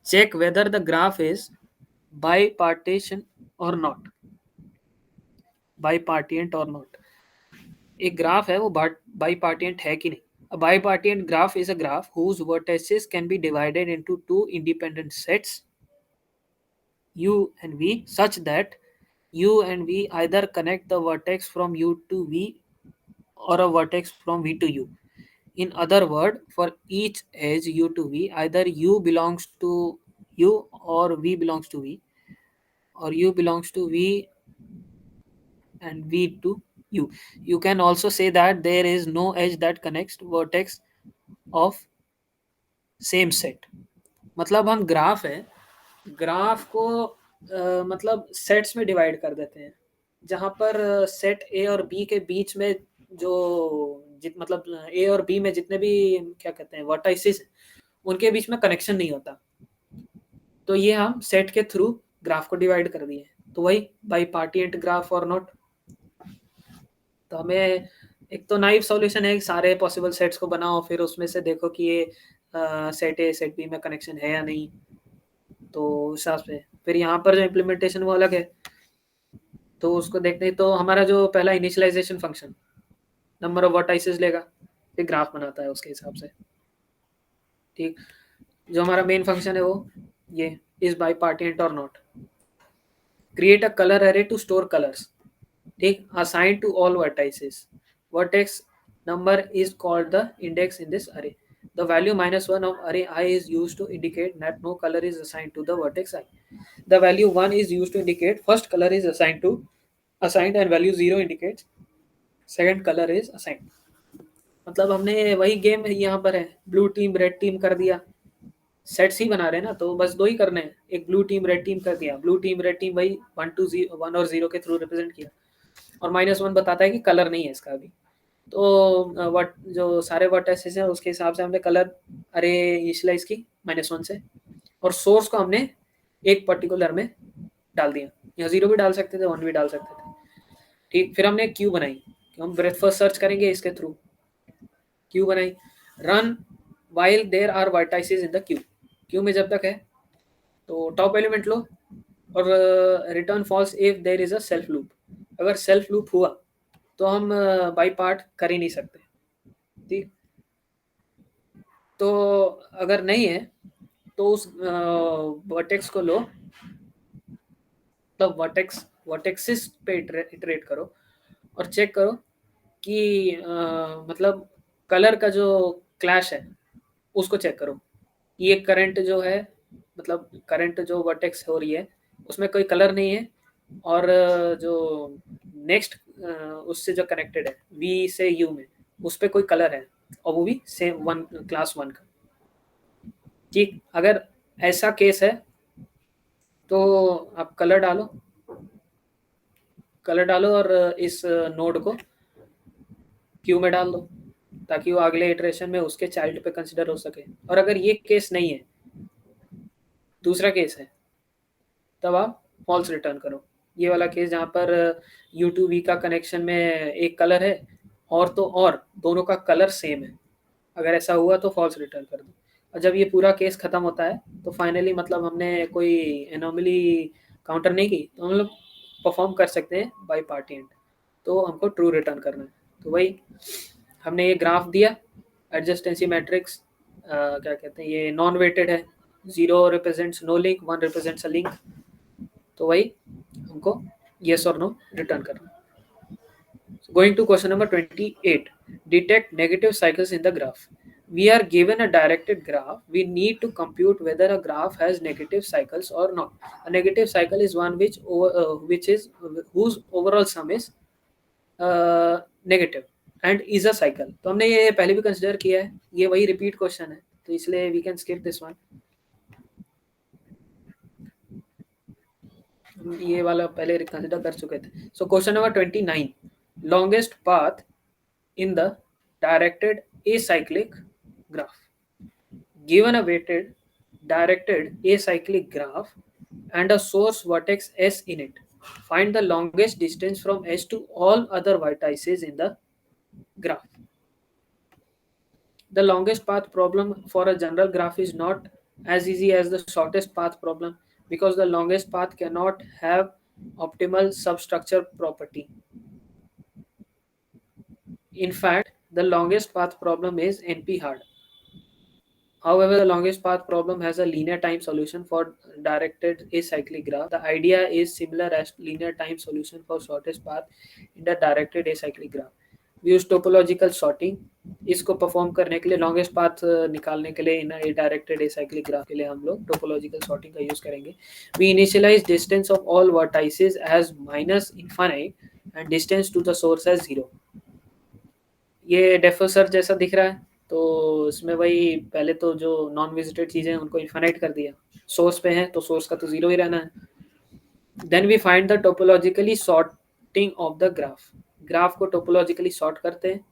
check whether the graph is bipartition or not, bipartient or not। एक ग्राफ है वो बाईपार्टिएंट है कि नहीं। A bipartite graph is a graph whose vertices can be divided into two independent sets u and v such that u and v either connect the vertex from u to v or a vertex from v to u. In other word, for each edge u to v, either u belongs to u or v belongs to v, or u belongs to v and v to u. You can also say that there is no edge that connects vertex of same set। मतलब हम graph है, graph को मतलब sets में divide कर देते हैं, जहाँ पर सेट ए और बी के बीच में जो मतलब ए और बी में जितने भी क्या कहते हैं वर्टाइसिस, उनके बीच में कनेक्शन नहीं होता। तो ये हम सेट के थ्रू ग्राफ को डिवाइड कर दिए, तो वही बाईपार्टिएंट ग्राफ और नॉट। तो हमें एक तो नाइव सॉल्यूशन है, सारे पॉसिबल सेट्स को बनाओ फिर उसमें से देखो कि ये सेट ए सेट बी में कनेक्शन है या नहीं। तो उस हिसाब से फिर यहाँ पर जो इम्प्लीमेंटेशन वो अलग है। तो उसको देखते हैं, तो हमारा जो पहला initialization function number of vertices लेगा, फिर ग्राफ बनाता है उसके हिसाब से। ठीक, जो हमारा मेन फंक्शन है वो ये इज बाई पार्टिएंट और not, create a colour array to store colours. ठीक, assign to all vertices, vertex number is called the index in this array. The value -1 of array I is used to indicate that no color is assigned to the vertex I. The value 1 is used to indicate first color is assigned and value 0 indicates second color is assigned. मतलब हमने वही game यहाँ पर है, blue team red team कर दिया, sets ही बना रहे हैं ना, तो बस दो ही करने हैं, एक ब्लू टीम रेड टीम कर दिया, ब्लू टीम रेड टीम वही 1 और 0 के थ्रू रिप्रेजेंट किया, और -1 बताता है कि कलर नहीं है इसका अभी। तो वट जो सारे वर्टेक्सेस हैं उसके हिसाब से हमने कलर अरे इनिशियलाइज की -1 से, और सोर्स को हमने एक पर्टिकुलर में डाल दिया, यहाँ 0 भी डाल सकते थे, 1 भी डाल सकते थे। ठीक, फिर हमने क्यू बनाई, हम ब्रेथ फर्स्ट सर्च करेंगे इसके थ्रू, क्यू बनाई, run while there are vertices in the queue, queue में जब तक है तो टॉप एलिमेंट लो, और return false if there is a self loop. अगर सेल्फ लूप हुआ तो हम बाई पार्ट कर ही नहीं सकते। ठीक, तो अगर नहीं है तो उस वर्टेक्स को लो, मतलब वर्टेक्सिस पे इटरेट करो और चेक करो कि मतलब कलर का जो क्लैश है उसको चेक करो, ये करंट जो है, मतलब करंट जो वर्टेक्स हो रही है उसमें कोई कलर नहीं है, और जो नेक्स्ट उससे जो कनेक्टेड है वी से यू में उस पर कोई कलर है, और वो भी सेम क्लास 1 का। ठीक, अगर ऐसा केस है तो आप कलर डालो और इस नोड को क्यू में डाल दो, ताकि वो अगले इटरेशन में उसके चाइल्ड पे कंसिडर हो सके। और अगर ये केस नहीं है, दूसरा केस है, तब आप फॉल्स रिटर्न करो। ये वाला केस जहाँ पर यू टू वी का कनेक्शन में एक कलर है और तो और दोनों का कलर सेम है, अगर ऐसा हुआ तो फॉल्स रिटर्न कर दो। और जब ये पूरा केस खत्म होता है तो फाइनली मतलब हमने कोई एनोमली काउंटर नहीं की, तो हम लोग परफॉर्म कर सकते हैं बाई पार्टिएंट, तो हमको ट्रू रिटर्न करना है। तो वही हमने ये ग्राफ दिया, एडजस्टेंसी मैट्रिक्स क्या कहते हैं, ये नॉन वेटेड है, 0 represents no link, 1 represents a link, तो वही हमको येस और नो रिटर्न करना। Going to question number 28, detect negative cycles in the graph. We are given a directed graph. We need to compute whether a graph has negative cycles or not. A negative cycle is one whose overall sum is negative and is a cycle. तो हमने ये पहले भी consider किया है, ये वही repeat question है, तो इसलिए we can skip this one. ये वाला पहले कंसिडर कर चुके थे. So question number 29, longest path in the directed acyclic graph. Given a weighted directed acyclic graph and a source vertex S in it, find the longest distance from S to all other vertices in the graph. The longest path problem for a general graph is not as easy as the shortest path problem, because the longest path cannot have optimal substructure property. In fact, the longest path problem is NP-hard. However, the longest path problem has a linear time solution for directed acyclic graph. The idea is similar as linear time solution for shortest path in the directed acyclic graph. We use topological sorting. इसको perform करने के लिए, longest path निकालने के लिए इन directed acyclic graph के लिए हम लोग टोपोलॉजिकल सॉर्टिंग का यूज करेंगे. We initialize distance of all vertices as -infinite and distance to the source as 0. ये डेफोसर जैसा दिख रहा है, तो इसमें वही पहले तो जो नॉन विजिटेड चीज़ें हैं उनको इन्फाइनाइट कर दिया, सोर्स पे हैं तो सोर्स का तो 0 ही रहना है. Then we find the topologically sorting of the graph. Graph को टोपोलॉजिकली सॉर्ट करते हैं,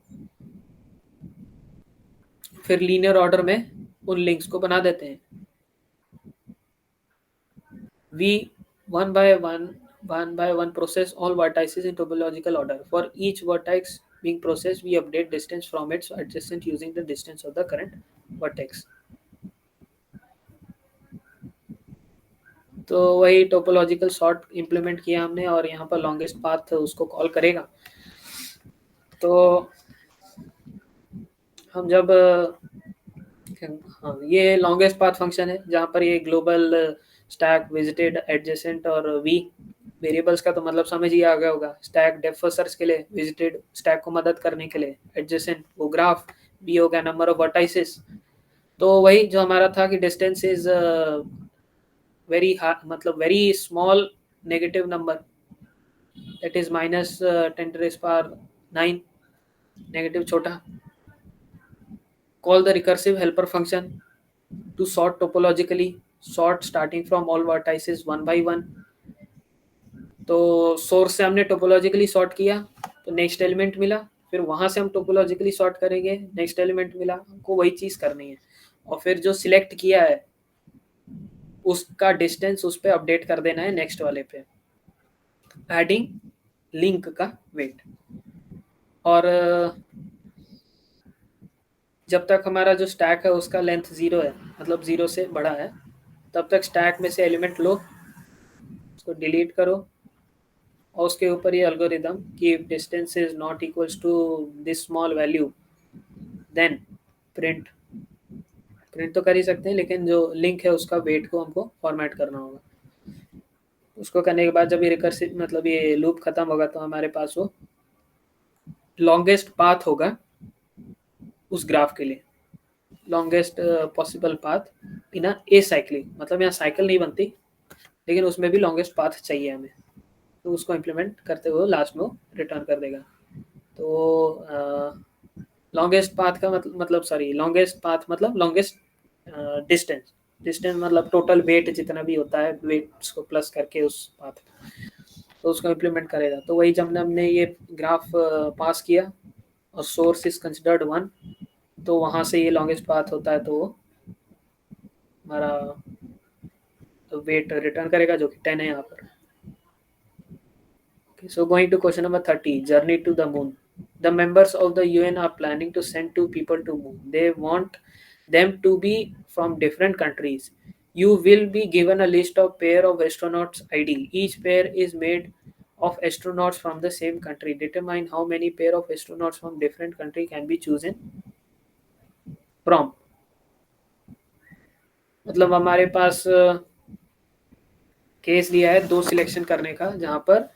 फिर लीनियर ऑर्डर में उन लिंक्स को बना देते हैं. We one by one process all vertices in topological order. For each vertex being processed, we update distance from its adjacent using the distance of the current vertex. तो वही topological sort implement किया हमने और यहाँ पर longest path उसको call करेगा। तो हम जब हाँ, ये लॉन्गेस्ट पाथ फंक्शन है जहाँ पर ये ग्लोबल स्टैक विजिटेड एडजेसेंट और वी वेरिएबल्स का तो मतलब समझ ही आ गया होगा। स्टैक डेप्थ फर्स्ट सर्च के लिए, विजिटेड स्टैक को मदद करने के लिए, एडजेसेंट वो ग्राफ, वी हो गया नंबर ऑफ वर्टाइसेस। तो वही जो हमारा था कि डिस्टेंस इज वेरी मतलब very small negative number that is minus 10⁻⁹ negative छोटा। Call the recursive helper function to sort topologically, sort starting from all vertices one by one। तो सोर्स से हमने टोपोलॉजिकली सॉर्ट किया तो नेक्स्ट एलिमेंट मिला, फिर वहां से हम टोपोलॉजिकली सॉर्ट करेंगे, नेक्स्ट एलिमेंट मिला, हमको वही चीज करनी है। और फिर जो सिलेक्ट किया है उसका डिस्टेंस उस पर अपडेट कर देना है नेक्स्ट वाले पे, एडिंग लिंक का वेट। और जब तक हमारा जो स्टैक है उसका लेंथ 0 है, मतलब 0 से बड़ा है, तब तक स्टैक में से एलिमेंट लो, उसको डिलीट करो और उसके ऊपर ये एल्गोरिदम कि if distance is not equals to this small value then print तो कर ही सकते हैं, लेकिन जो लिंक है उसका वेट को हमको फॉर्मेट करना होगा। उसको करने के बाद जब ये रिकर्सिव मतलब ये लूप खत्म होगा तो हमारे पास वो लॉन्गेस्ट पाथ होगा उस ग्राफ के लिए, लॉन्गेस्ट पॉसिबल पाथ इन ए साइक्लिंग। मतलब यहाँ साइकिल नहीं बनती लेकिन उसमें भी लॉन्गेस्ट पाथ चाहिए हमें, तो उसको इम्प्लीमेंट करते हुए लास्ट में रिटर्न कर देगा। तो लॉन्गेस्ट पाथ का मतलब सॉरी लॉन्गेस्ट पाथ मतलब लॉन्गेस्ट डिस्टेंस मतलब टोटल वेट जितना भी होता है वेट्स को प्लस करके उस पाथ, तो उसको इम्प्लीमेंट करेगा। तो वही जब हमने ये ग्राफ पास किया और सोर्स इज कंसिडर्ड 1, तो वहाँ से ये लॉन्गेस्ट पाथ होता है, तो वो हमारा वेट रिटर्न करेगा जो कि 10 है यहाँ पर। Okay, so going to question number 30, journey to the moon. The members of the UN are planning to send 2 people to moon. They want them to be from different countries. You will be given a list of pair of astronauts ID. Each pair is made of astronauts from the same country. Determine how many pair of astronauts from different country can be chosen from. मतलब हमारे पास case दिया है 2 selection करने का, जहाँ पर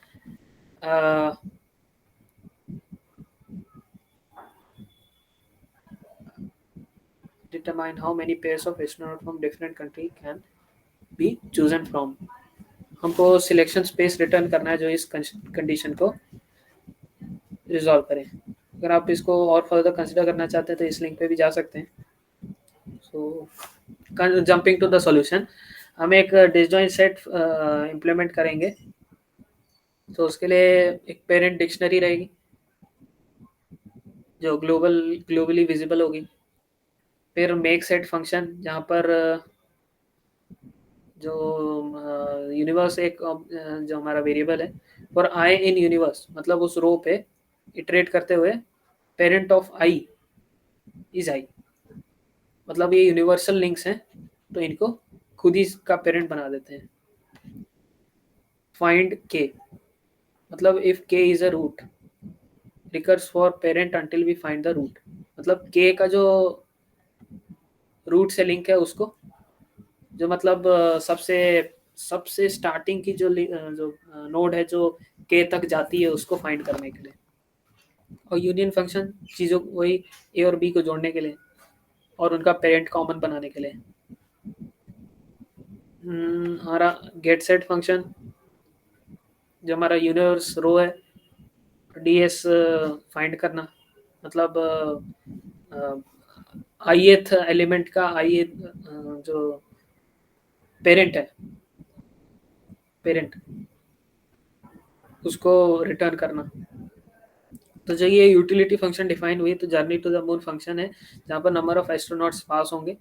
determine how many pairs of astronauts from different country can be chosen from। हमको selection space return करना है जो इस कंडीशन को रिजॉल्व करें। अगर आप इसको और फर्दर कंसिडर करना चाहते हैं तो इस लिंक पे भी जा सकते हैं। सो जंपिंग टू द सॉल्यूशन, हम एक डिसजॉइंट सेट इम्प्लीमेंट करेंगे। तो उसके लिए एक पेरेंट डिक्शनरी रहेगी जो ग्लोबली विजिबल होगी। फिर मेक सेट फंक्शन जहाँ पर जो यूनिवर्स एक जो हमारा वेरिएबल है और आई इन यूनिवर्स मतलब उस रो पे इटरेट करते हुए parent of I is I, मतलब ये यूनिवर्सल लिंक्स हैं तो इनको खुद ही का पेरेंट बना देते हैं। फाइंड के मतलब if k is a root recurse for parent until we find the root, मतलब के का जो रूट से लिंक है उसको जो मतलब सबसे स्टार्टिंग की जो नोड है जो के तक जाती है उसको फाइंड करने के लिए। और यूनियन फंक्शन चीज़ों वही ए और बी को जोड़ने के लिए और उनका पेरेंट कॉमन बनाने के लिए। हमारा गेट सेट फंक्शन जो हमारा यूनिवर्स रो है डीएस फाइंड करना, मतलब आईएथ एलिमेंट का आई जो पेरेंट है पेरेंट उसको रिटर्न करना। तो जो ये यूटिलिटी फंक्शन डिफाइन हुई तो journey to the moon function है जहाँ पर नंबर ऑफ एस्ट्रोनॉट्स पास होंगे,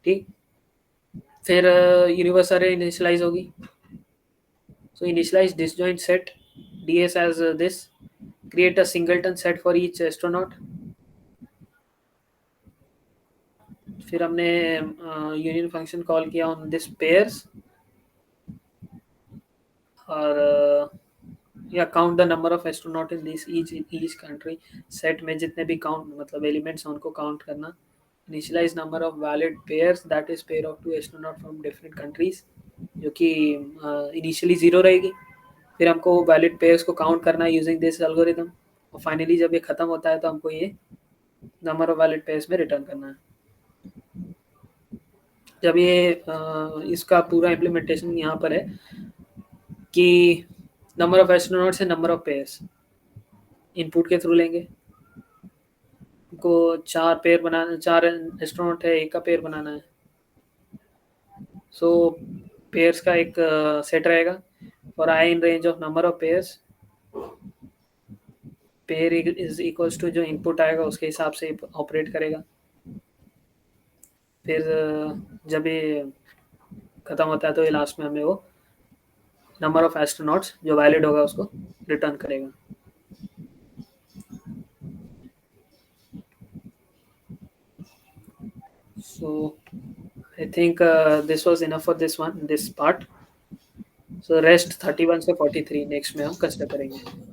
ठीक। फिर यूनिवर्स अरे इनिशियलाइज होगी, so initialise disjoint set ds as this, create a singleton set for each astronaut। फिर हमने यूनियन फंक्शन कॉल किया ऑन दिस पेयर्स और या count the number of astronaut in this each country, set में जितने भी count मतलब elements हैं उनको काउंट करना। Initialize number of valid pairs, that is pair of 2 astronaut from different countries, जो कि इनिशियली 0 रहेगी। फिर हमको वैलिड पेयर्स को काउंट करना है यूजिंग दिस एल्गोरिथम, और फाइनली जब ये खत्म होता है तो हमको ये नंबर ऑफ वैलिड पेयर्स में रिटर्न करना है। जब ये इसका पूरा इम्प्लीमेंटेशन यहाँ पर है कि नंबर ऑफ एस्ट्रोनॉट्स है नंबर ऑफ पेयर्स इनपुट के थ्रू लेंगे। हमको 4 पेयर बनाना, 4 एस्ट्रोनॉट है, एक का पेयर बनाना है। सो पेयर्स का एक सेट रहेगा for I in range of number of pairs, pair is equals to जो इनपुट आएगा उसके हिसाब से ऑपरेट करेगा। फिर जब ये खत्म होता है तो ये लास्ट में हमें वो नंबर ऑफ एस्ट्रोनॉट्स जो वैलिड होगा उसको रिटर्न करेगा। So I think this was enough for this part. So rest 31 से 43 नेक्स्ट में हम कंसिडर करेंगे।